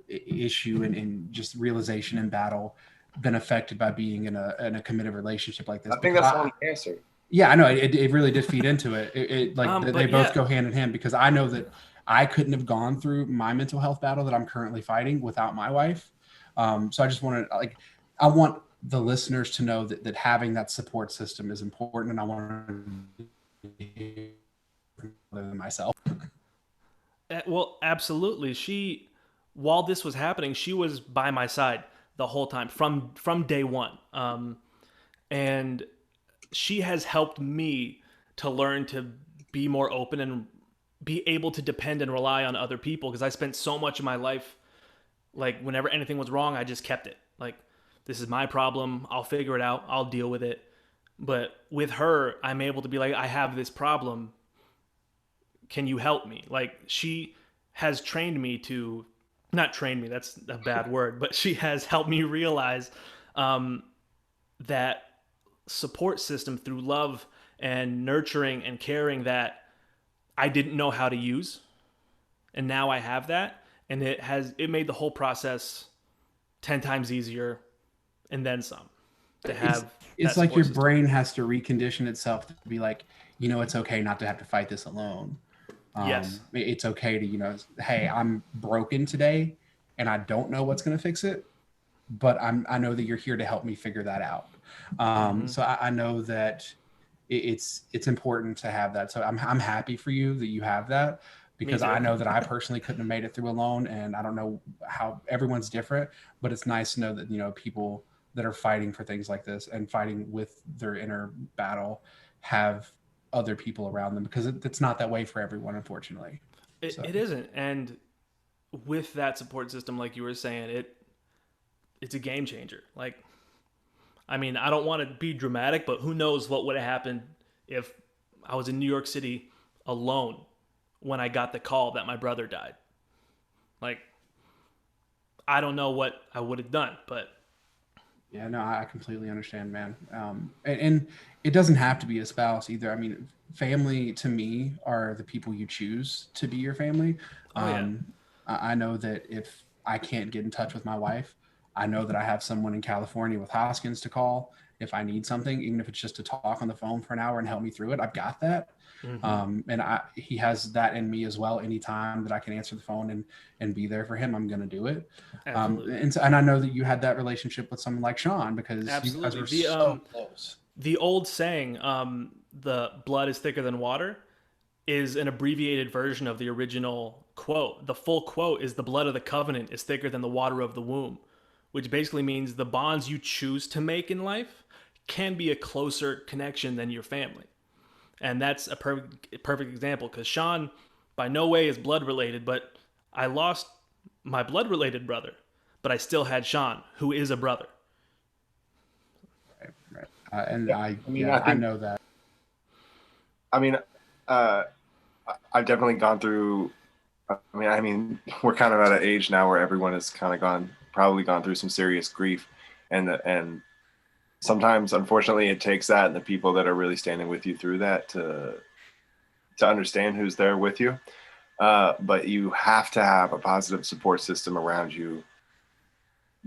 issue and just realization and battle been affected by being in a committed relationship like this? I think that's the answer. Yeah, I know it really did feed into it. They both go hand in hand, because I know that I couldn't have gone through my mental health battle that I'm currently fighting without my wife. So I just I want the listeners to know that having that support system is important, and I want to than myself. Well, absolutely. While this was happening, she was by my side the whole time from day one. And she has helped me to learn to be more open and be able to depend and rely on other people, because I spent so much of my life, like, whenever anything was wrong, I just kept it. Like, this is my problem. I'll figure it out. I'll deal with it. But with her, I'm able to be like, I have this problem. Can you help me? Like, she has trained me to, not trained me, that's a bad word, but she has helped me realize that support system through love and nurturing and caring that I didn't know how to use. And now I have that. And it made the whole process 10 times easier and then some to have. It's like your brain has to recondition itself to be like, it's okay not to have to fight this alone. Yes. It's okay to, hey, I'm broken today and I don't know what's going to fix it, but I know that you're here to help me figure that out. So I know that it's important to have that. So I'm happy for you that you have that, because I know that I personally couldn't have made it through alone, and I don't know how everyone's different, but it's nice to know that, people that are fighting for things like this and fighting with their inner battle have other people around them, because it's not that way for everyone, unfortunately. It isn't. And with that support system, like you were saying, it's a game changer. Like, I mean, I don't want to be dramatic, but who knows what would have happened if I was in New York City alone when I got the call that my brother died. Like, I don't know what I would have done, but Yeah, no, I completely understand, man. And it doesn't have to be a spouse either. I mean, family to me are the people you choose to be your family. Oh, yeah. I know that if I can't get in touch with my wife, I know that I have someone in California with Hoskins to call if I need something, even if it's just to talk on the phone for an hour and help me through it. I've got that. And he has that in me as well. Anytime that I can answer the phone and be there for him, I'm going to do it. Absolutely. And I know that you had that relationship with someone like Sean because you guys were so close. The old saying, the blood is thicker than water, is an abbreviated version of the original quote. The full quote is the blood of the covenant is thicker than the water of the womb, which basically means the bonds you choose to make in life can be a closer connection than your family. And that's a perfect example, because Sean by no way is blood related, but I lost my blood related brother, but I still had Sean, who is a brother. Right. I think, I know that. I mean, I've definitely gone through. I mean, we're kind of at an age now where everyone has kind of probably gone through some serious grief, and sometimes, unfortunately, it takes that and the people that are really standing with you through that to understand who's there with you. But you have to have a positive support system around you,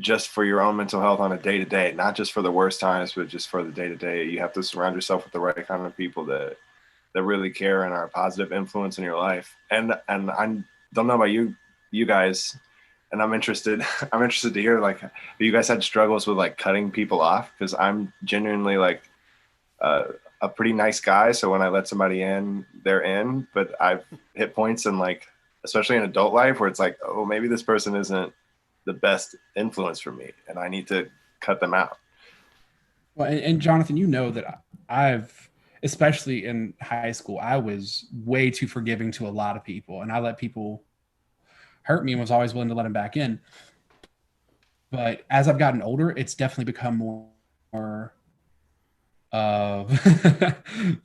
just for your own mental health on a day-to-day, not just for the worst times, but just for the day-to-day. You have to surround yourself with the right kind of people that really care and are a positive influence in your life. And I don't know about you guys, and I'm interested to hear, like, if you guys had struggles with like cutting people off, because I'm genuinely like a pretty nice guy. So when I let somebody in, they're in, but I've hit points in, like, especially in adult life, where it's like, oh, maybe this person isn't the best influence for me and I need to cut them out. Well, and Jonathan, you know that especially in high school, I was way too forgiving to a lot of people, and I let people hurt me and was always willing to let them back in. But as I've gotten older, it's definitely become more of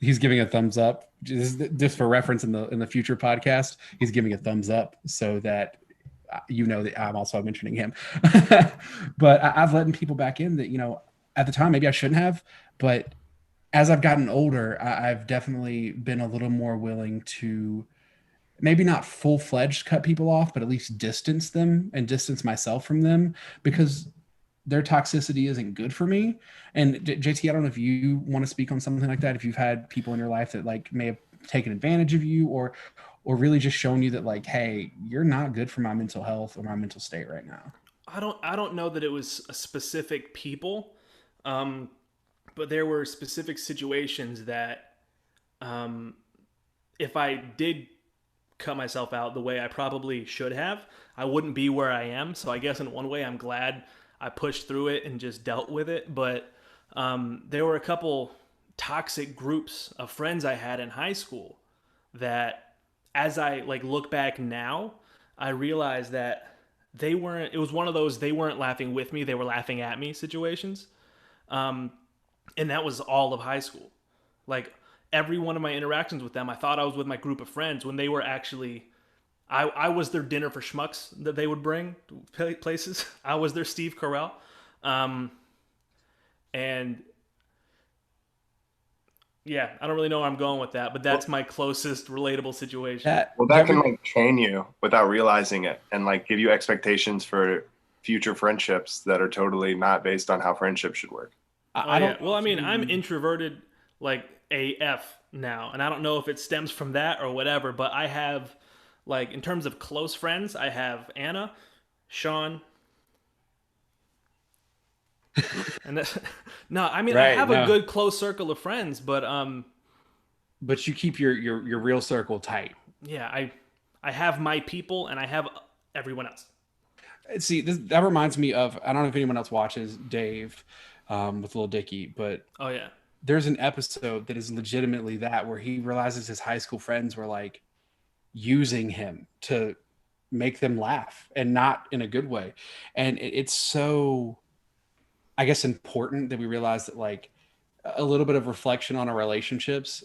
he's giving a thumbs up just for reference in the future podcast. He's giving a thumbs up so that you know that I'm also mentioning him. But I've letting people back in that, you know, at the time maybe I shouldn't have, but as I've gotten older, I've definitely been a little more willing to maybe not full-fledged cut people off, but at least distance them and distance myself from them, because their toxicity isn't good for me. And JT, I don't know if you want to speak on something like that, if you've had people in your life that like may have taken advantage of you or really just shown you that, like, hey, you're not good for my mental health or my mental state right now. I don't know that it was a specific people, but there were specific situations that, if I did cut myself out the way I probably should have, I wouldn't be where I am. So I guess in one way I'm glad I pushed through it and just dealt with it. But there were a couple toxic groups of friends I had in high school that, as I like look back now, I realized that it was one of those they weren't laughing with me, they were laughing at me situations. And that was all of high school. Like, every one of my interactions with them, I thought I was with my group of friends when they were actually, I was their dinner for schmucks that they would bring to places. I was their Steve Carell. And yeah, I don't really know where I'm going with that, but that's my closest relatable situation. That can like train you without realizing it, and like give you expectations for future friendships that are totally not based on how friendship should work. Well, I mean, I'm introverted like AF now, and I don't know if it stems from that or whatever, but I have, like, in terms of close friends, I have Anna, Sean, and no, I mean, I have a good close circle of friends, but you keep your real circle tight. Yeah, I have my people and I have everyone else. See, that reminds me of, I don't know if anyone else watches Dave with Lil Dicky, but oh yeah, there's an episode that is legitimately that, where he realizes his high school friends were like using him to make them laugh, and not in a good way. And it's so, I guess, important that we realize that, like, a little bit of reflection on our relationships,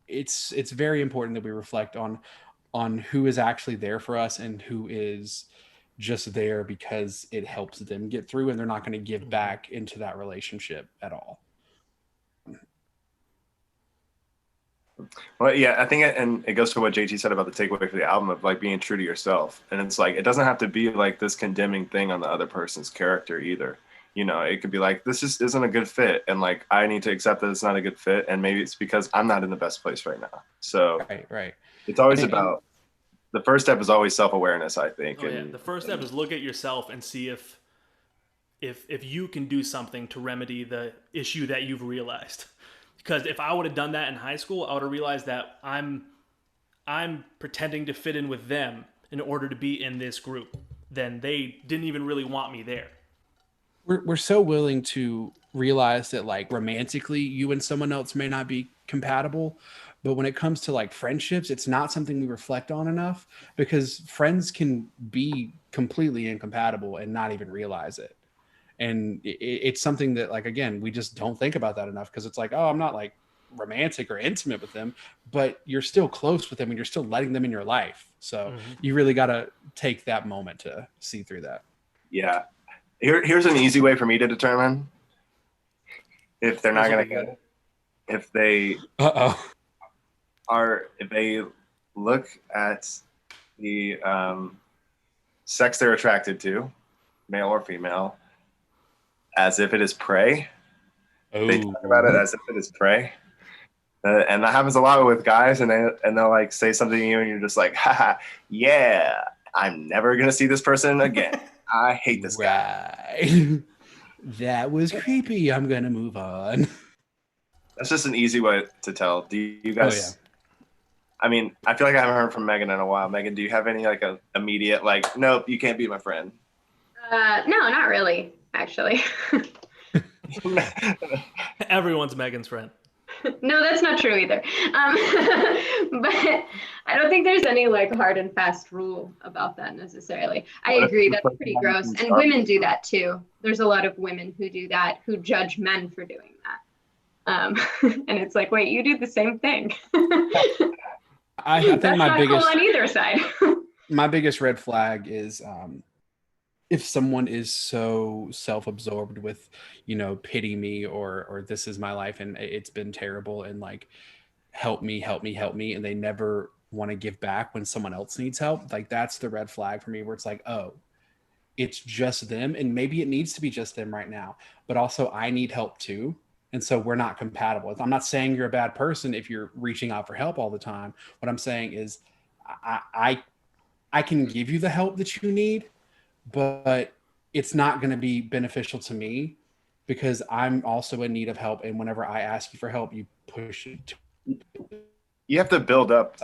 it's very important that we reflect on who is actually there for us and who is just there because it helps them get through, and they're not going to give back into that relationship at all. Well, yeah, I think, and it goes to what JT said about the takeaway for the album of like being true to yourself. And it's like, it doesn't have to be like this condemning thing on the other person's character either. You know, it could be like, this isn't a good fit. And like, I need to accept that it's not a good fit. And maybe it's because I'm not in the best place right now. So Right. it's always about, the first step is always self-awareness, I think. Oh, yeah. The first step is look at yourself and see if you can do something to remedy the issue that you've realized. Because if I would have done that in high school, I would have realized that I'm pretending to fit in with them in order to be in this group. Then they didn't even really want me there. We're so willing to realize that, like, romantically you and someone else may not be compatible, but when it comes to like friendships, it's not something we reflect on enough, because friends can be completely incompatible and not even realize it. And it's something that, like, again, we just don't think about that enough, because it's like, oh, I'm not like romantic or intimate with them, but you're still close with them and you're still letting them in your life. So you really got to take that moment to see through that. Yeah. Here's an easy way for me to determine if they're not going to get it. If they if they look at the sex they're attracted to, male or female, as if it is prey. They talk about it as if it is prey. And that happens a lot with guys, and they'll like say something to you and you're just like, haha, yeah, I'm never going to see this person again. I hate this guy. That was creepy. I'm going to move on. That's just an easy way to tell. Do you guys, I mean, I feel like I haven't heard from Megan in a while. Megan, do you have any like a immediate, like, nope, you can't be my friend? No, not really, actually. Everyone's Megan's friend. No, that's not true either. But I don't think there's any like hard and fast rule about that necessarily. I agree, that's pretty gross. And women do that too. There's a lot of women who do that, who judge men for doing that. And it's like, wait, you do the same thing. I think that's my not biggest cool on either side. my biggest red flag is if someone is so self-absorbed with, you know, pity me or this is my life and it's been terrible and like help me, and they never want to give back when someone else needs help. Like, that's the red flag for me, where it's like, oh, it's just them, and maybe it needs to be just them right now, but also I need help too. And so we're not compatible. I'm not saying you're a bad person if you're reaching out for help all the time. What I'm saying is I can give you the help that you need, but it's not going to be beneficial to me because I'm also in need of help. And whenever I ask you for help, you push it. You have to build up.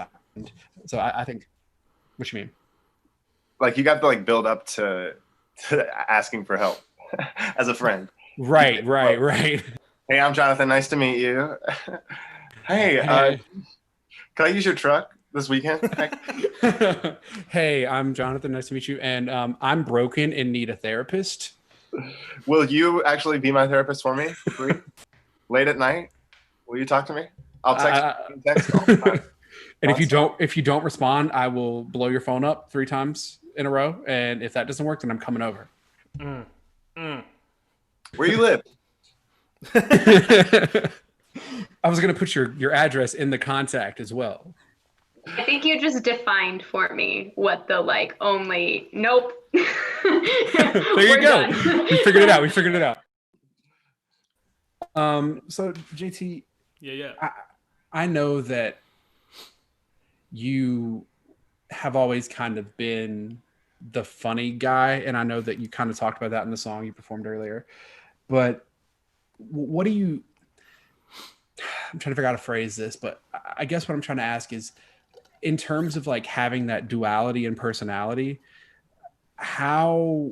So I think, what you mean? Like, you got to like build up to asking for help as a friend. Right. Hey, I'm Jonathan. Nice to meet you. Hey, can I use your truck this weekend? Hey, I'm Jonathan. Nice to meet you. And I'm broken and need a therapist. Will you actually be my therapist for me? Free? Late at night? Will you talk to me? I'll text all the time. And if you don't respond, I will blow your phone up 3 times in a row. And if that doesn't work, then I'm coming over. Where you live? I was going to put your address in the contact as well. I think you just defined for me what the like only nope. There you go. We figured it out. So JT, Yeah. I know that you have always kind of been the funny guy, and I know that you kind of talked about that in the song you performed earlier. But what do you? I'm trying to figure out how to phrase this, but I guess what I'm trying to ask is, in terms of like having that duality in personality, how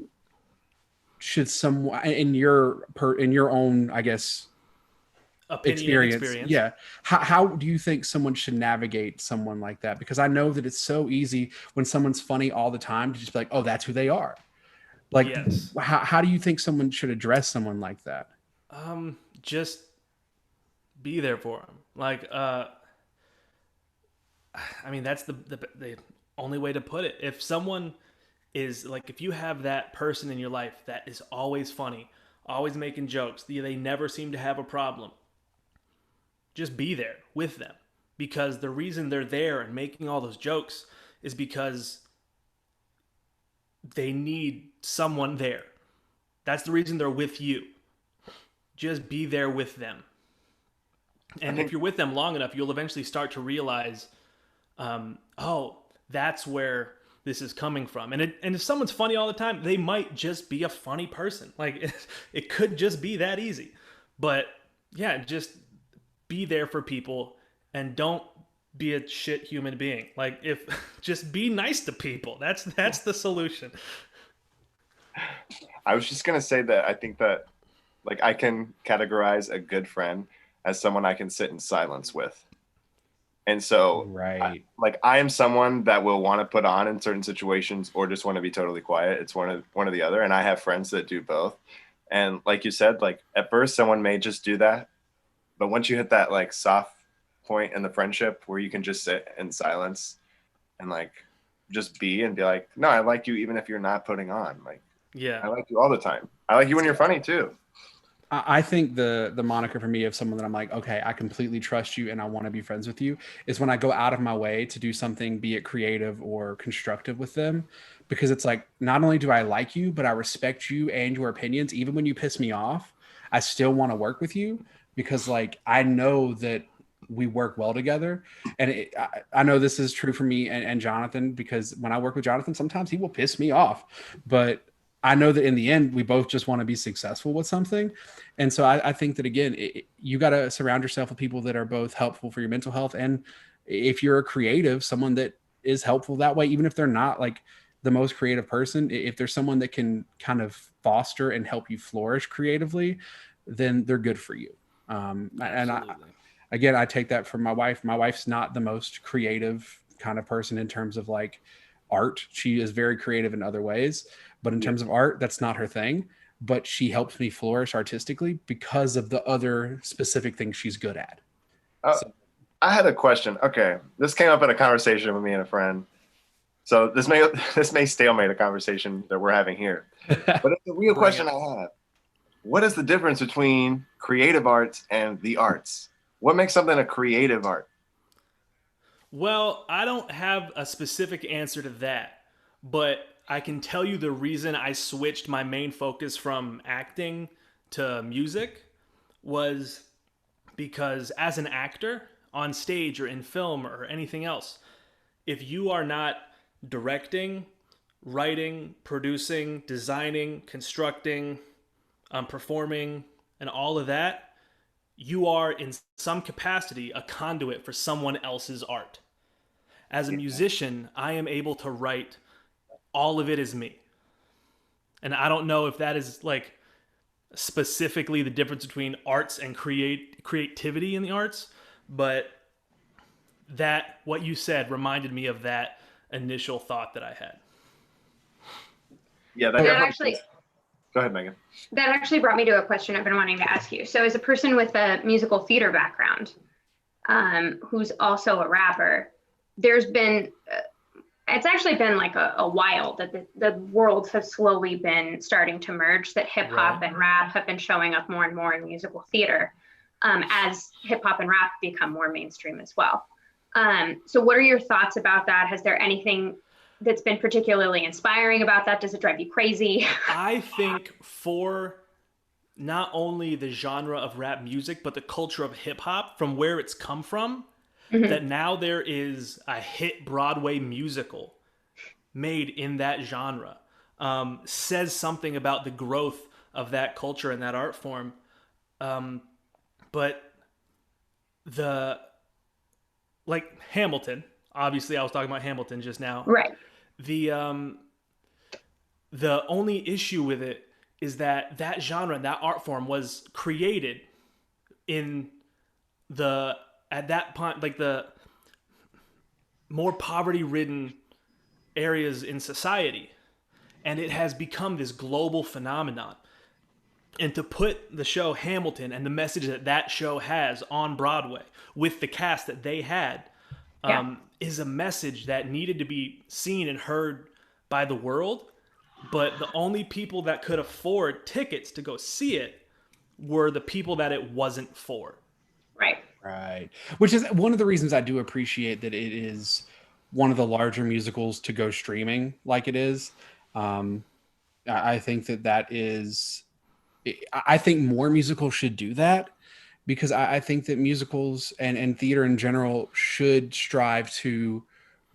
should someone in your own, I guess, opinion and experience. Yeah. How do you think someone should navigate someone like that? Because I know that it's so easy when someone's funny all the time to just be like, oh, that's who they are. Like, Yes. how do you think someone should address someone like that? Just be there for them. Like, I mean, that's the only way to put it. If someone is like, if you have that person in your life that is always funny, always making jokes, they never seem to have a problem, just be there with them. Because the reason they're there and making all those jokes is because they need someone there. That's the reason they're with you. Just be there with them. And if you're with them long enough, you'll eventually start to realize, oh, that's where this is coming from. And if someone's funny all the time, they might just be a funny person. Like, it could just be that easy. But yeah, just be there for people and don't be a shit human being. Like, just be nice to people. That's the solution. I was just gonna say that I think that like I can categorize a good friend as someone I can sit in silence with. And so Right. I am someone that will want to put on in certain situations or just want to be totally quiet. It's one or the other. And I have friends that do both. And like you said, like at first someone may just do that. But once you hit that like soft point in the friendship where you can just sit in silence and like just be and be like, no, I like you even if you're not putting on. Like, Yeah. I like you all the time. I like you when you're funny too. I think the moniker for me of someone that I'm like, okay, I completely trust you and I want to be friends with you is when I go out of my way to do something, be it creative or constructive with them, because it's like, not only do I like you, but I respect you and your opinions. Even when you piss me off, I still want to work with you because like, I know that we work well together. And I know this is true for me and Jonathan, because when I work with Jonathan, sometimes he will piss me off, but I know that in the end, we both just want to be successful with something. And so I think that, again, you got to surround yourself with people that are both helpful for your mental health. And if you're a creative, someone that is helpful that way, even if they're not like the most creative person, if there's someone that can kind of foster and help you flourish creatively, then they're good for you. Again, I take that from my wife. My wife's not the most creative kind of person in terms of like art. She is very creative in other ways. But in terms of art, that's not her thing. But she helps me flourish artistically because of the other specific things she's good at. I had a question. Okay, this came up in a conversation with me and a friend. So this may stalemate a conversation that we're having here. But it's a real question I have. What is the difference between creative arts and the arts? What makes something a creative art? Well, I don't have a specific answer to that, but I can tell you the reason I switched my main focus from acting to music was because as an actor on stage or in film or anything else, if you are not directing, writing, producing, designing, constructing, performing, and all of that, you are in some capacity a conduit for someone else's art. As a musician, I am able to write all of it is me. And I don't know if that is like specifically the difference between arts and creativity in the arts, but that what you said reminded me of that initial thought that I had. Yeah, That actually, go ahead, Megan. that actually brought me to a question I've been wanting to ask you. So as a person with a musical theater background, who's also a rapper, there's been it's actually been like a while that the worlds have slowly been starting to merge, that hip hop and rap have been showing up more and more in musical theater, as hip hop and rap become more mainstream as well. So what are your thoughts about that? Has there anything that's been particularly inspiring about that? Does it drive you crazy? I think for not only the genre of rap music, but the culture of hip hop, from where it's come from, that now there is a hit Broadway musical made in that genre, says something about the growth of that culture and that art form. But like Hamilton, obviously I was talking about Hamilton just now. Right. The only issue with it is that genre, that art form was created in at that point, like the more poverty-ridden areas in society, and it has become this global phenomenon. And to put the show Hamilton and the message that that show has on Broadway with the cast that they had is a message that needed to be seen and heard by the world. But the only people that could afford tickets to go see it were the people that it wasn't for. Right. Right. Which is one of the reasons I do appreciate that it is one of the larger musicals to go streaming like it is. I think that is, I think more musicals should do that, because I think that musicals and theater in general should strive to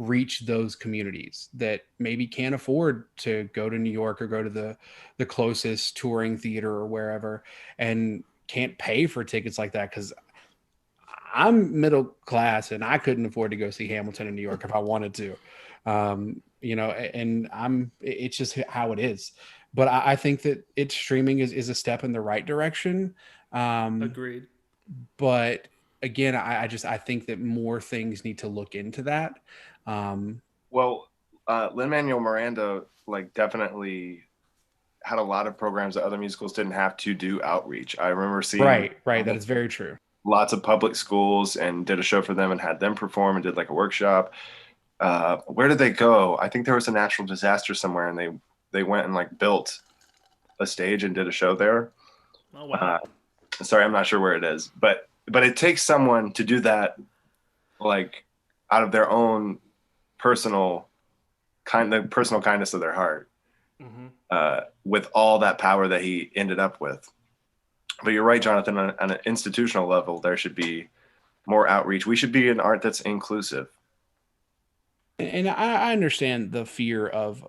reach those communities that maybe can't afford to go to New York or go to the closest touring theater or wherever, and can't pay for tickets like that. Because I'm middle class and I couldn't afford to go see Hamilton in New York if I wanted to, and it's just how it is. But I think that it's streaming is a step in the right direction. Agreed. But again, I think that more things need to look into that. Well, Lin-Manuel Miranda definitely had a lot of programs that other musicals didn't have to do outreach. I remember seeing right. That is very true. Lots of public schools, and did a show for them and had them perform and did a workshop. Where did they go? I think there was a natural disaster somewhere, and they went and built a stage and did a show there. Oh wow. Sorry, I'm not sure where it is, but it takes someone to do that, out of their own personal kindness of their heart, with all that power that he ended up with. But you're right, Jonathan, on an institutional level, there should be more outreach. We should be an art that's inclusive. And I understand the fear of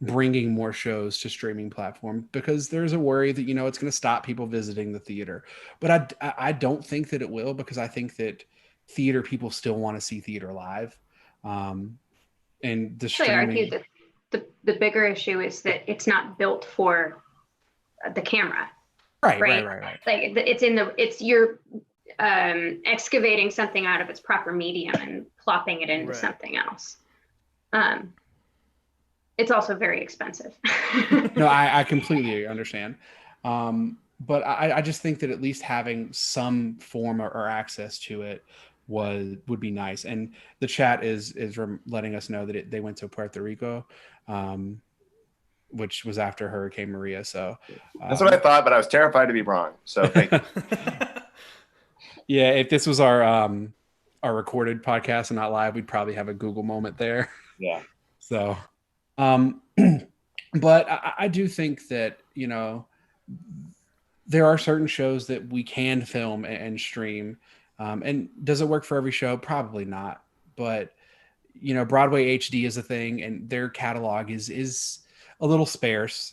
bringing more shows to streaming platform, because there's a worry that, it's going to stop people visiting the theater. But I don't think that it will, because I think that theater people still want to see theater live. And the streaming... I argue that the bigger issue is that it's not built for the camera. Right. You're excavating something out of its proper medium and plopping it into something else. It's also very expensive. No, I completely understand. But I just think that at least having some form or access to it would be nice. And the chat is letting us know that they went to Puerto Rico, which was after Hurricane Maria. So that's what I thought, but I was terrified to be wrong. So thank you. Yeah, if this was our recorded podcast and not live, we'd probably have a Google moment there. Yeah. So, but I do think that, there are certain shows that we can film and stream. And does it work for every show? Probably not. But, Broadway HD is a thing, and their catalog is a little sparse,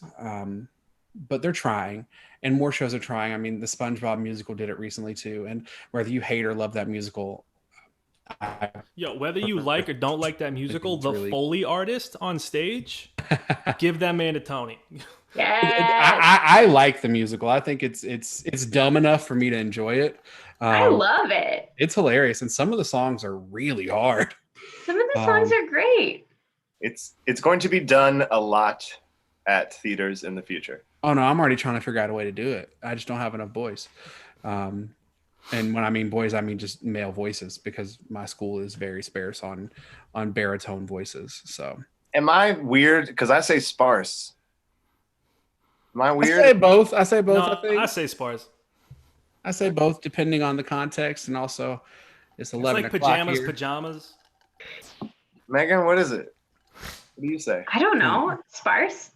but they're trying, and more shows are trying. I mean, the SpongeBob musical did it recently too. And whether you hate or love that musical, whether you like or don't like that musical, the Foley artist on stage, give that man a Tony. Yeah, I like the musical. I think it's dumb enough for me to enjoy it. I love it. It's hilarious, and some of the songs are really hard. Some of the songs are great. It's going to be done a lot at theaters in the future. Oh no, I'm already trying to figure out a way to do it. I just don't have enough boys. And when I mean boys, I mean just male voices, because my school is very sparse on baritone voices. So am I weird? Because I say sparse. Am I weird? I say both. I No, I think. I say sparse. I say both, depending on the context, and also it's 11 It's o'clock like here. pajamas. Megan, what is it? What do you say? I don't know. Sparse.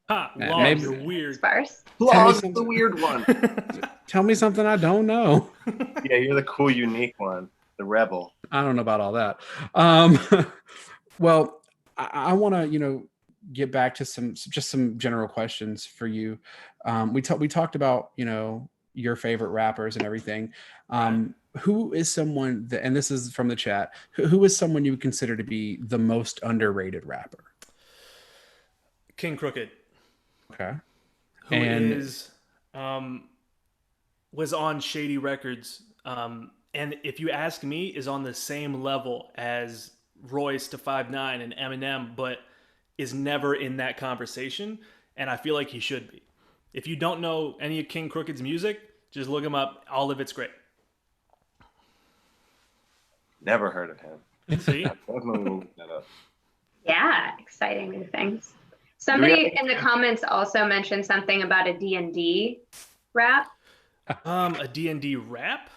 Ha, Yeah, Log, maybe- you're weird. Sparse. Log's the weird one. Tell me something I don't know. Yeah, you're the cool, unique one, the rebel. I don't know about all that. Well, I want to, get back to some general questions for you. We talked about, your favorite rappers and everything. Who is someone that, and this is from the chat, who is someone you would consider to be the most underrated rapper? King Crooked. Okay. Who is was on Shady Records, and if you ask me, is on the same level as Royce to 5ix9ine and Eminem, but is never in that conversation. And I feel like he should be. If you don't know any of King Crooked's music, just look him up. All of it's great. Never heard of him. See? Definitely will look that up. Yeah, exciting new things. Somebody in the comments also mentioned something about a D&D rap. A D&D rap?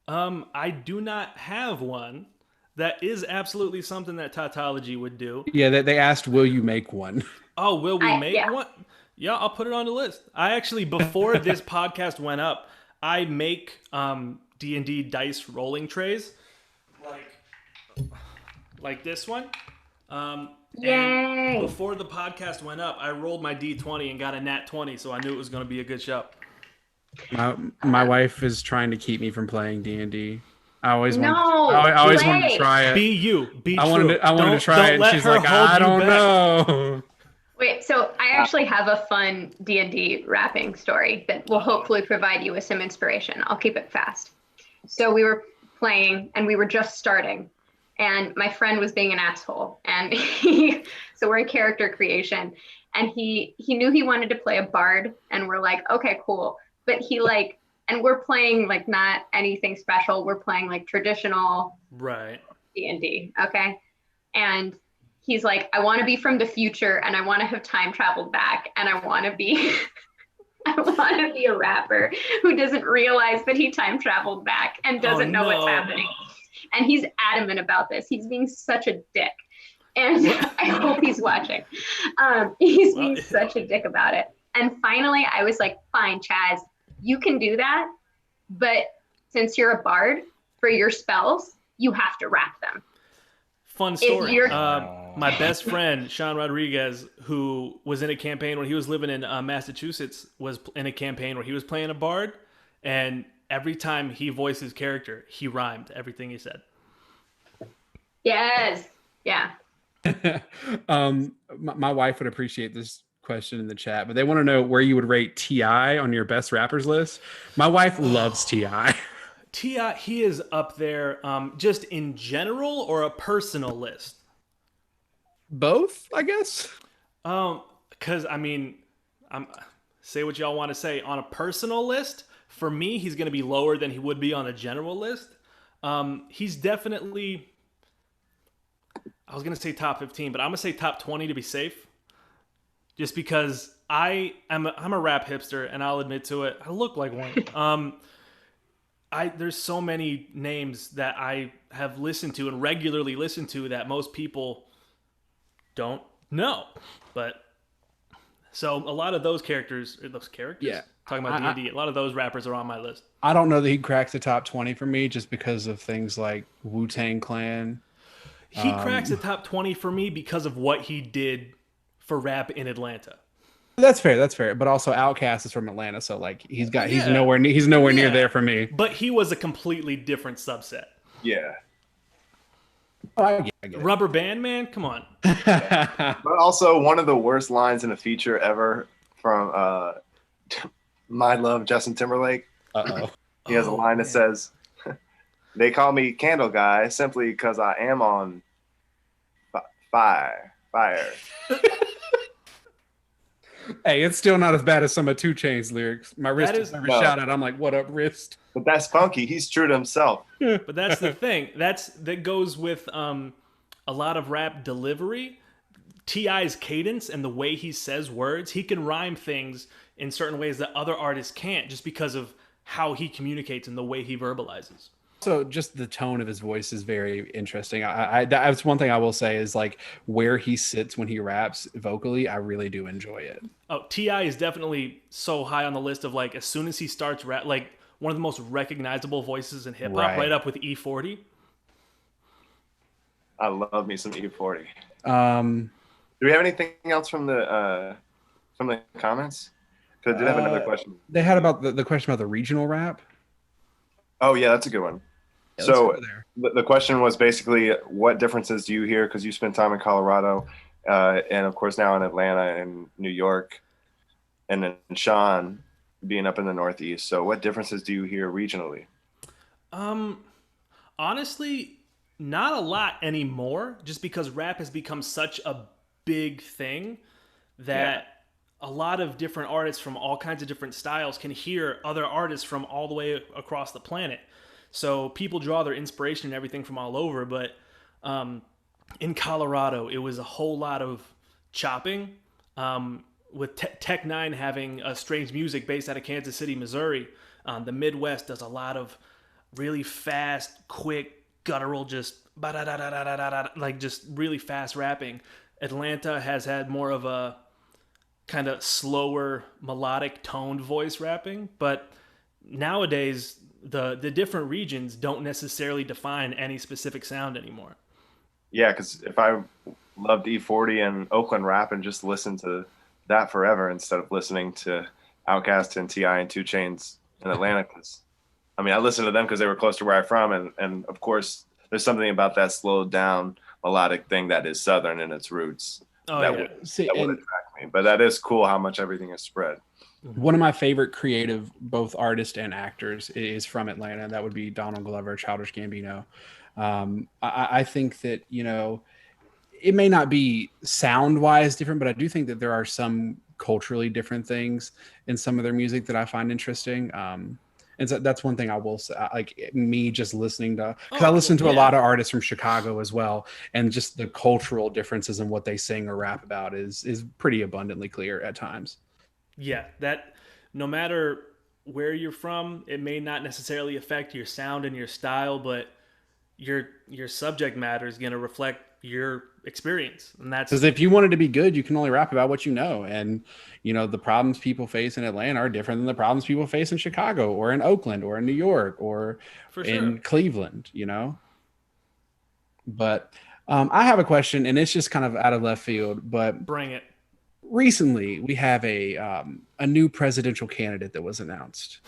I do not have one. That is absolutely something that Tautology would do. Yeah, they asked, will you make one? Oh, will we make yeah. one? Yeah, I'll put it on the list. I actually, before this podcast went up, I make D&D dice rolling trays, like this one. Yay! And before the podcast went up, I rolled my D20 and got a nat 20, so I knew it was going to be a good show. My wife is trying to keep me from playing D&D. I always No, wanted to play. try it. Be you. Be I true. wanted to try it, and let she's her like, hold I you don't back. know. Wait, so I actually have a fun D&D rapping story that will hopefully provide you with some inspiration. I'll keep it fast. So we were playing and we were just starting, and my friend was being an asshole, and so we're in character creation, and he knew he wanted to play a bard, and we're like, okay, cool. But and we're playing like not anything special. We're playing like traditional Right. D&D, okay? And he's like, I want to be from the future, and I want to have time traveled back, and I want to be a rapper who doesn't realize that he time traveled back and doesn't know what's happening. And he's adamant about this. He's being such a dick. And I hope he's watching. He's being such a dick about it. And finally, I was like, fine, Chaz, you can do that. But since you're a bard, for your spells, you have to rap them. Fun story. My best friend, Sean Rodriguez, who was in a campaign when he was living in Massachusetts, was in a campaign where he was playing a bard. And every time he voiced his character, he rhymed everything he said. Yes. Yeah. My wife would appreciate this question in the chat, but they want to know where you would rate T.I. on your best rappers list. My wife loves T.I. T.I., he is up there just in general or a personal list? Both, I guess. Because, say what y'all want to say. On a personal list, for me, he's going to be lower than he would be on a general list. He's definitely, I was going to say top 15, but I'm going to say top 20 to be safe. Just because I'm a rap hipster, and I'll admit to it. I look like one. There's so many names that I have listened to and regularly listen to that most people don't know. But so a lot of those characters, yeah, talking about D&D, a lot of those rappers are on my list. I don't know that he cracks the top 20 for me just because of things like Wu-Tang Clan. He cracks the top 20 for me because of what he did for rap in Atlanta. That's fair. But also Outkast is from Atlanta, so like he's nowhere near there for me. But he was a completely different subset. Yeah. Oh, I get it. Rubber Band Man, come on. But also one of the worst lines in a feature ever from My Love, Justin Timberlake. Uh-oh. He has a line that says, "They call me Candle Guy simply because I am on fire." Hey, it's still not as bad as some of 2 Chainz lyrics. My wrist is never shot out. I'm like, what up, wrist? But that's funky. He's true to himself. But that's the thing. That goes with a lot of rap delivery. T.I.'s cadence and the way he says words, he can rhyme things in certain ways that other artists can't just because of how he communicates and the way he verbalizes. So just the tone of his voice is very interesting. That's one thing I will say is like where he sits when he raps vocally, I really do enjoy it. Oh, T.I. is definitely so high on the list of like as soon as he starts rap, like one of the most recognizable voices in hip hop, right up with E40. I love me some E40. Do we have anything else from the comments? Because I did have another question. They had about the question about the regional rap. Oh yeah, that's a good one. Yeah, so the question was basically, what differences do you hear? Because you spent time in Colorado, and of course now in Atlanta and New York, and then Sean, being up in the Northeast. So what differences do you hear regionally? Honestly, not a lot anymore, just because rap has become such a big thing that a lot of different artists from all kinds of different styles can hear other artists from all the way across the planet. So people draw their inspiration and everything from all over. But in Colorado, it was a whole lot of chopping. With Tech Nine having a strange music based out of Kansas City, Missouri, the Midwest does a lot of really fast, quick, guttural, just like just really fast rapping. Atlanta has had more of a kind of slower, melodic, toned voice rapping, but nowadays the different regions don't necessarily define any specific sound anymore. Yeah, because if I loved E40 and Oakland rap and just listened to that forever instead of listening to Outkast and T.I. and 2 Chainz in Atlanta, because I mean, I listened to them because they were close to where I'm from, and of course, there's something about that slowed down melodic thing that is Southern in its roots Oh that yeah. would attract me. But that is cool how much everything is spread. One of my favorite creative, both artists and actors, is from Atlanta. That would be Donald Glover, Childish Gambino. I think that, you know, it may not be sound wise different, but I do think that there are some culturally different things in some of their music that I find interesting. And so that's one thing I will say, like me just listening to, because I listen to a lot of artists from Chicago as well. And just the cultural differences in what they sing or rap about is pretty abundantly clear at times. Yeah, that no matter where you're from, it may not necessarily affect your sound and your style, but your subject matter is going to reflect your experience, and that's Because if you wanted to be good, you can only rap about what you know. And, you know, the problems people face in Atlanta are different than the problems people face in Chicago or in Oakland or in New York or for in sure. Cleveland, you know? But I have a question, and it's just kind of out of left field. But Bring it. recently, we have a new presidential candidate that was announced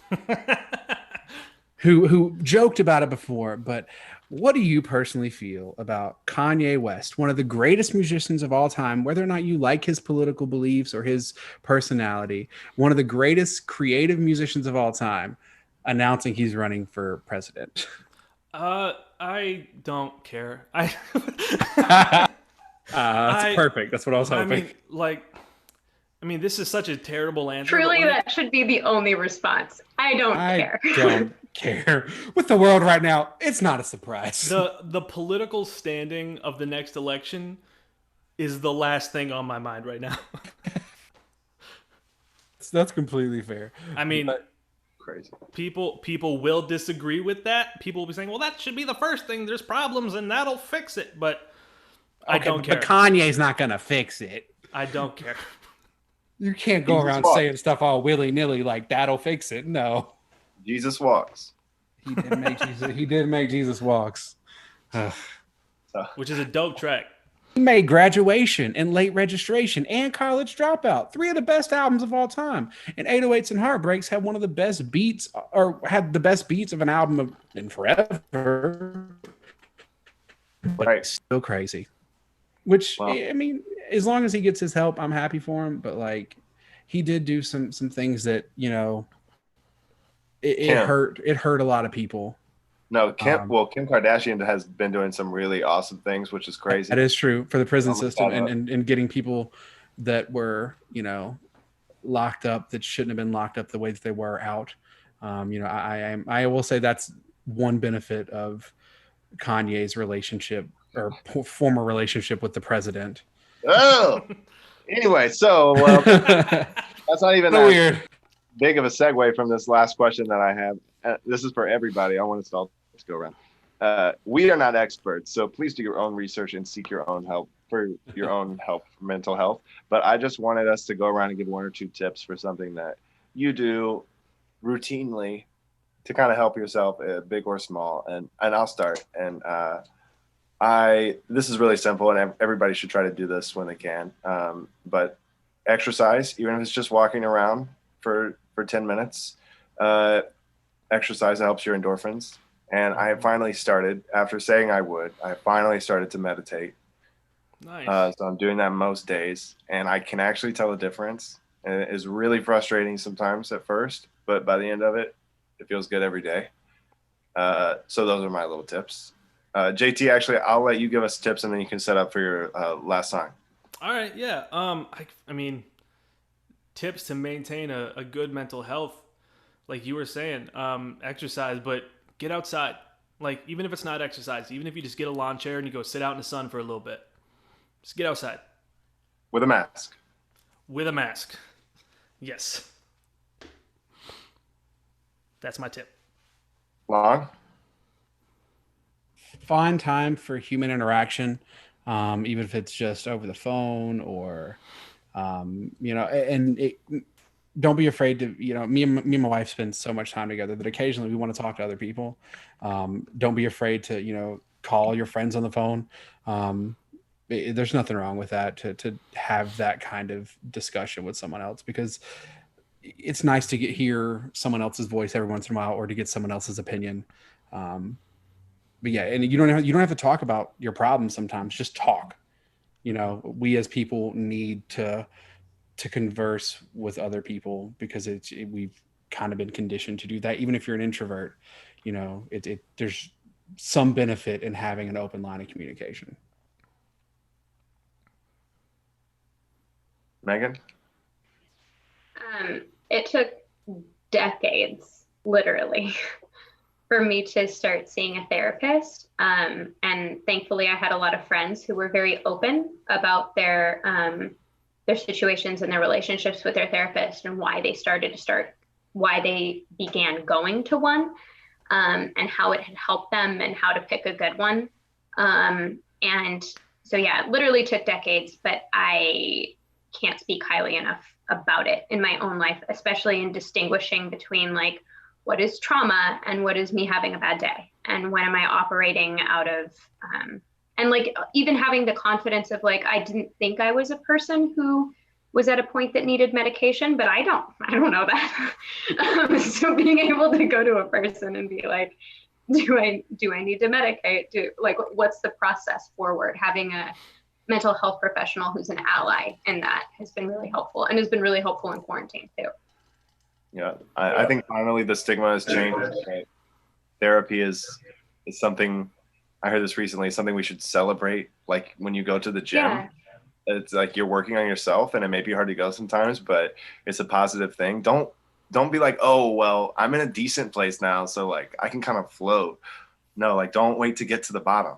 who joked about it before. But what do you personally feel about Kanye West, one of the greatest musicians of all time, whether or not you like his political beliefs or his personality, one of the greatest creative musicians of all time, announcing he's running for president? I don't care. I That's perfect. That's what I was hoping. I mean, this is such a terrible answer. Truly, that should be the only response. I don't care. Don't care. With the world right now, it's not a surprise. The political standing of the next election is the last thing on my mind right now. That's completely fair. I mean, Crazy. people will disagree with that. People will be saying, "Well, that should be the first thing. There's problems, and that'll fix it." But I don't care. But Kanye's not gonna fix it. I don't care. You can't go around saying stuff all willy nilly like that'll fix it. No, Jesus walks. he did make Jesus. He did make Jesus walks. Which is a dope track. He made Graduation and Late Registration and College Dropout, 3 of the best albums of all time. And 808s and Heartbreaks had one of the best beats, or had the best beats of an album in forever. But Right. it's still crazy. Which, Wow. I mean, as long as he gets his help, I'm happy for him. But like, he did do some things that, you know, it hurt. It hurt a lot of people. No, Kim Kardashian has been doing some really awesome things, which is crazy. That is true for the prison Almost system got and getting people that were, you know, locked up that shouldn't have been locked up the way that they were out. You know, I will say that's one benefit of Kanye's relationship or former relationship with the president. Oh, anyway, so that's not even So that weird. big of a segue from this last question that I have. This is for everybody. I want us to all just go around. We are not experts, so please do your own research and seek your own help for mental health. But I just wanted us to go around and give 1 or 2 tips for something that you do routinely to kind of help yourself, big or small. And I'll start. And this is really simple, and everybody should try to do this when they can. But exercise, even if it's just walking around for 10 minutes. Exercise helps your endorphins. And I have finally started, after saying I finally started to meditate. Nice. So I'm doing that most days, and I can actually tell a difference. and it is really frustrating sometimes at first, but by the end of it, it feels good every day. So those are my little tips. JT, actually, I'll let you give us tips, and then you can set up for your last song. All right, yeah. I mean, tips to maintain a good mental health, like you were saying, exercise, but get outside. Like, even if it's not exercise, even if you just get a lawn chair and you go sit out in the sun for a little bit, just get outside. With a mask. With a mask. Yes. That's my tip. Long? Find time for human interaction, even if it's just over the phone or, don't be afraid to, me and my wife spend so much time together that occasionally we want to talk to other people. Don't be afraid to, call your friends on the phone. There's nothing wrong with that, to have that kind of discussion with someone else, because it's nice to hear someone else's voice every once in a while, or to get someone else's opinion. But yeah, and you don't have to talk about your problems sometimes. Just talk. We as people need to converse with other people, because we've kind of been conditioned to do that. Even if you're an introvert, there's some benefit in having an open line of communication. Megan? It took decades, literally, for me to start seeing a therapist. And thankfully, I had a lot of friends who were very open about their situations and their relationships with their therapist, and why they began going to one, and how it had helped them, and how to pick a good one. And so, yeah, it literally took decades, but I can't speak highly enough about it in my own life, especially in distinguishing between like what is trauma and what is me having a bad day, and when am I operating out of and like even having the confidence of like, I didn't think I was a person who was at a point that needed medication, but I don't know that. So being able to go to a person and be like, do I need to medicate? What's the process forward? Having a mental health professional who's an ally in that has been really helpful, and has been really helpful in quarantine too. Yeah, I think finally the stigma has changed. Therapy is something, I heard this recently, something we should celebrate. Like when you go to the gym, it's like you're working on yourself, and it may be hard to go sometimes, but it's a positive thing. Don't be like, oh, well, I'm in a decent place now, so like I can kind of float. No, like don't wait to get to the bottom.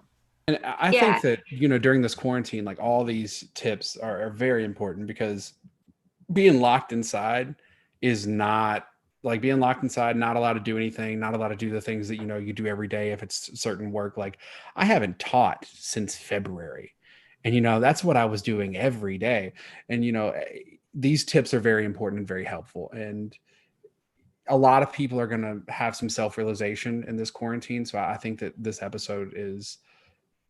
And I think that, during this quarantine, like all these tips are very important, because being locked inside is not like being locked inside, not allowed to do anything, not allowed to do the things that, you do every day. If it's certain work, like I haven't taught since February, and, that's what I was doing every day. And, these tips are very important and very helpful. And a lot of people are going to have some self-realization in this quarantine. So I think that this episode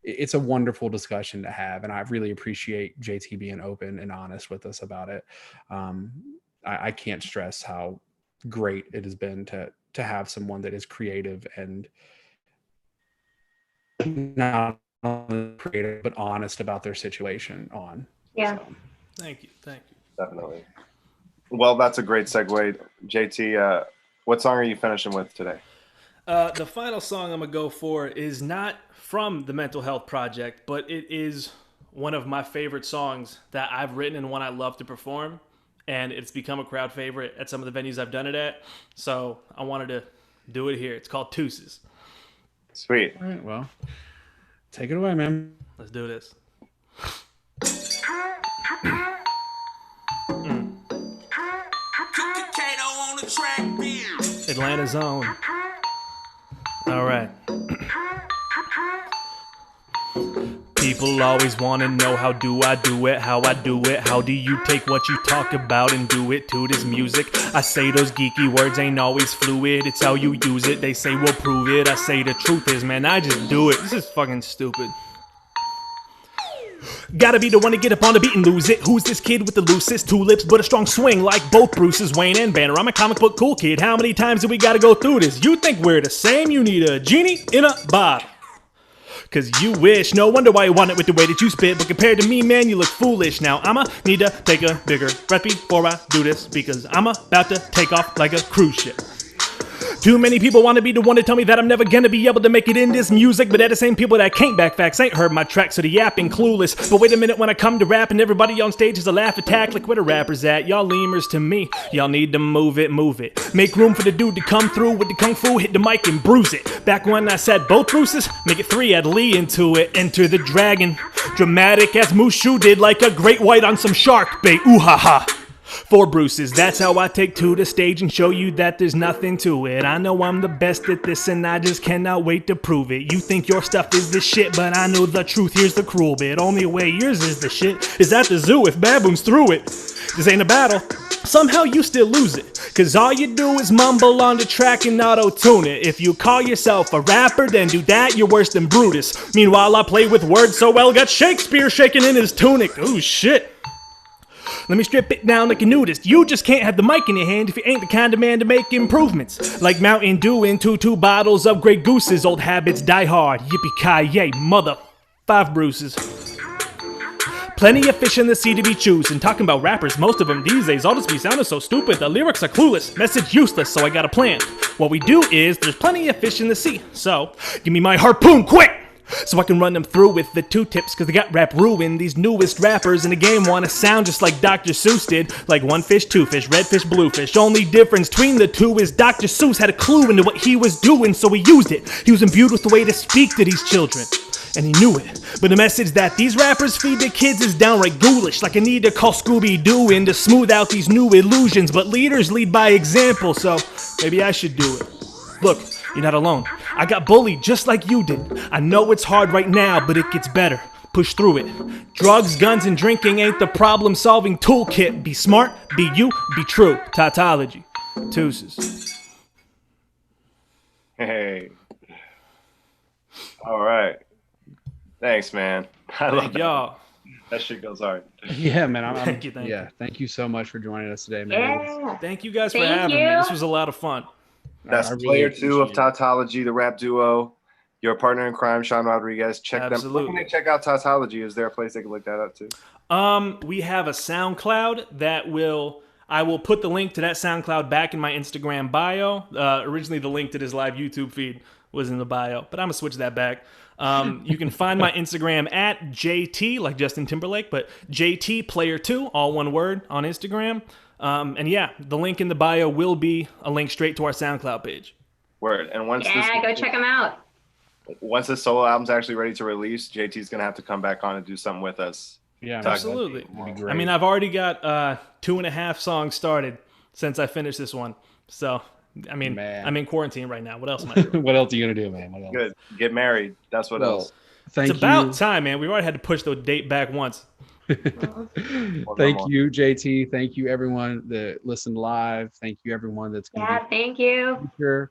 it's a wonderful discussion to have. And I really appreciate JT being open and honest with us about it. I can't stress how great it has been to have someone that is creative, and not only creative, but honest about their situation on. Yeah. So. Thank you. Definitely. Well, that's a great segue. JT, what song are you finishing with today? The final song I'm going to go for is not from the Mental Health Project, but it is one of my favorite songs that I've written and one I love to perform. And it's become a crowd favorite at some of the venues I've done it at. So I wanted to do it here. It's called Tooses. Sweet. All right, well, take it away, man. Let's do this. Atlanta's own. All right. People always want to know, how do I do it, how I do it, how do you take what you talk about and do it to this music? I say those geeky words ain't always fluid, it's how you use it, they say we'll prove it, I say the truth is, man, I just do it. This is fucking stupid. Gotta be the one to get up on the beat and lose it. Who's this kid with the loosest tulips but a strong swing like both Bruce's, Wayne and Banner? I'm a comic book cool kid. How many times do we gotta go through this? You think we're the same? You need a genie in a bottle. Cause you wish, no wonder why you want it with the way that you spit. But compared to me, man, you look foolish. Now I'ma need to take a bigger breath before I do this, because I'm about to take off like a cruise ship. Too many people want to be the one to tell me that I'm never gonna be able to make it in this music, but they're the same people that can't back facts, ain't heard my tracks, so the yapping clueless. But wait a minute, when I come to rap and everybody on stage is a laugh attack, like where the rappers at? Y'all lemurs to me, y'all need to move it. Make room for the dude to come through with the kung fu, hit the mic and bruise it. Back when I said both Bruces, make it 3, add Lee into it. Enter the dragon, dramatic as Mushu did, like a great white on some shark bait, ooh ha ha. 4 Bruces, that's how I take to the stage and show you that there's nothing to it. I know I'm the best at this and I just cannot wait to prove it. You think your stuff is the shit, but I know the truth, here's the cruel bit. Only way yours is the shit is at the zoo if baboons threw it. This ain't a battle, somehow you still lose it. Cause all you do is mumble on the track and auto-tune it. If you call yourself a rapper, then do that, you're worse than Brutus. Meanwhile, I play with words so well, got Shakespeare shaking in his tunic. Ooh, shit. Let me strip it down like a nudist. You just can't have the mic in your hand if you ain't the kind of man to make improvements. Like Mountain Dew into 2 bottles of Grey Goose's. Old habits die hard. Yippee-ki-yay, mother. 5 Bruces. Plenty of fish in the sea to be choosing. Talking about rappers, most of them these days all just be sounding so stupid. The lyrics are clueless, message useless, so I got a plan. What we do is, there's plenty of fish in the sea. So, give me my harpoon quick! So I can run them through with the 2 tips, cause they got rap ruined. These newest rappers in the game wanna sound just like Dr. Seuss did. Like 1 fish, 2 fish, red fish, blue fish. Only difference between the 2 is Dr. Seuss had a clue into what he was doing, so he used it. He was imbued with the way to speak to these children, and he knew it. But the message that these rappers feed their kids is downright ghoulish. Like I need to call Scooby-Doo in to smooth out these new illusions. But leaders lead by example, so maybe I should do it. Look, you're not alone. I got bullied just like you did. I know it's hard right now, but it gets better. Push through it. Drugs, guns, and drinking ain't the problem-solving toolkit. Be smart, be you, be true. Tautology. Deuces. Hey. All right. Thanks, man. I love Thank y'all. that shit goes hard. Yeah, man. I'm, Thank you, thank yeah, thank you so much for joining us today, man. Yeah. Thank you guys for Thank having me. you. This was a lot of fun. That's I really player 2 of appreciate it. Tautology, the rap duo. Your partner in crime, Sean Rodriguez. Check them. Where can Absolutely. they check out Tautology? Is there a place they can look that up too? We have a SoundCloud that I will put the link to that SoundCloud back in my Instagram bio. Originally, the link to this live YouTube feed was in the bio, but I'm gonna switch that back. You can find my Instagram at JT, like Justin Timberlake, but JT Player 2, all one word, on Instagram. And yeah, the link in the bio will be a link straight to our SoundCloud page. Word. And once Yeah, go check them out. once this solo album's actually ready to release, JT's gonna have to come back on and do something with us. Yeah, man. Absolutely. That'd be great. I mean, I've already got 2.5 songs started since I finished this one. So, I mean, Man. I'm in quarantine right now. What else am I doing? what else are you gonna do, man? What else? Good. Get married. That's what Well, else. thank It's about you. time, man. We've already had to push the date back once. Thank you, JT. Thank you, everyone that listened live. Thank you, everyone that's going to Yeah, thank you. be here.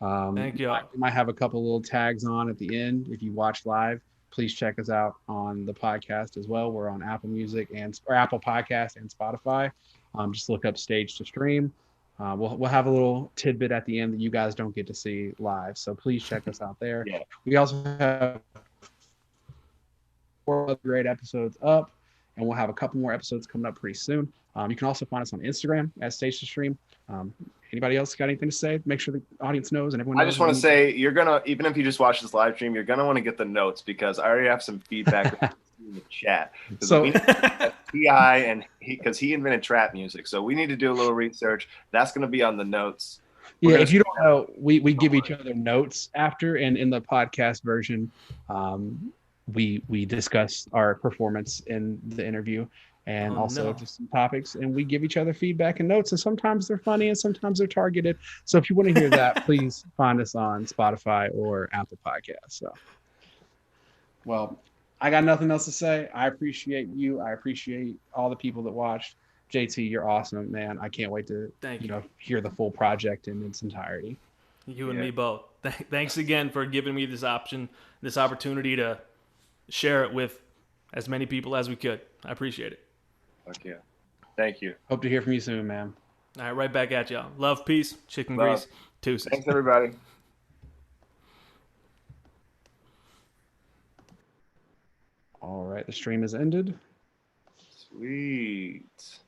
Thank you. We might have a couple little tags on at the end. If you watch live, please check us out on the podcast as well. We're on Apple Music or Apple Podcast and Spotify. Just look up Stage to Stream. We'll have a little tidbit at the end that you guys don't get to see live. So please check us out there. Yeah. We also have 4 other great episodes up, and we'll have a couple more episodes coming up pretty soon. You can also find us on Instagram at Stage to Stream. Anybody else got anything to say? Make sure the audience knows and everyone knows. I just want to say, you're gonna, even if you just watch this live stream, you're gonna want to get the notes, because I already have some feedback in the chat. So- T.I. and because he invented trap music, so we need to do a little research. That's gonna be on the notes. Yeah, if you don't know, we give each other notes after, and in the podcast version, we discuss our performance in the interview, and also just some topics, and we give each other feedback and notes, and sometimes they're funny and sometimes they're targeted. So if you want to hear that, please find us on Spotify or Apple Podcasts. So, well, I got nothing else to say. I appreciate you. I appreciate all the people that watched. JT, you're awesome, man. I can't wait to Thank you. hear the full project in its entirety. You and me both. Thanks again for giving me this opportunity to share it with as many people as we could. I appreciate it. Fuck yeah. Thank you. Hope to hear from you soon, man. All right, right back at y'all. Love, peace, chicken Love. grease, deuces. Thanks, everybody. All right, the stream is ended. Sweet.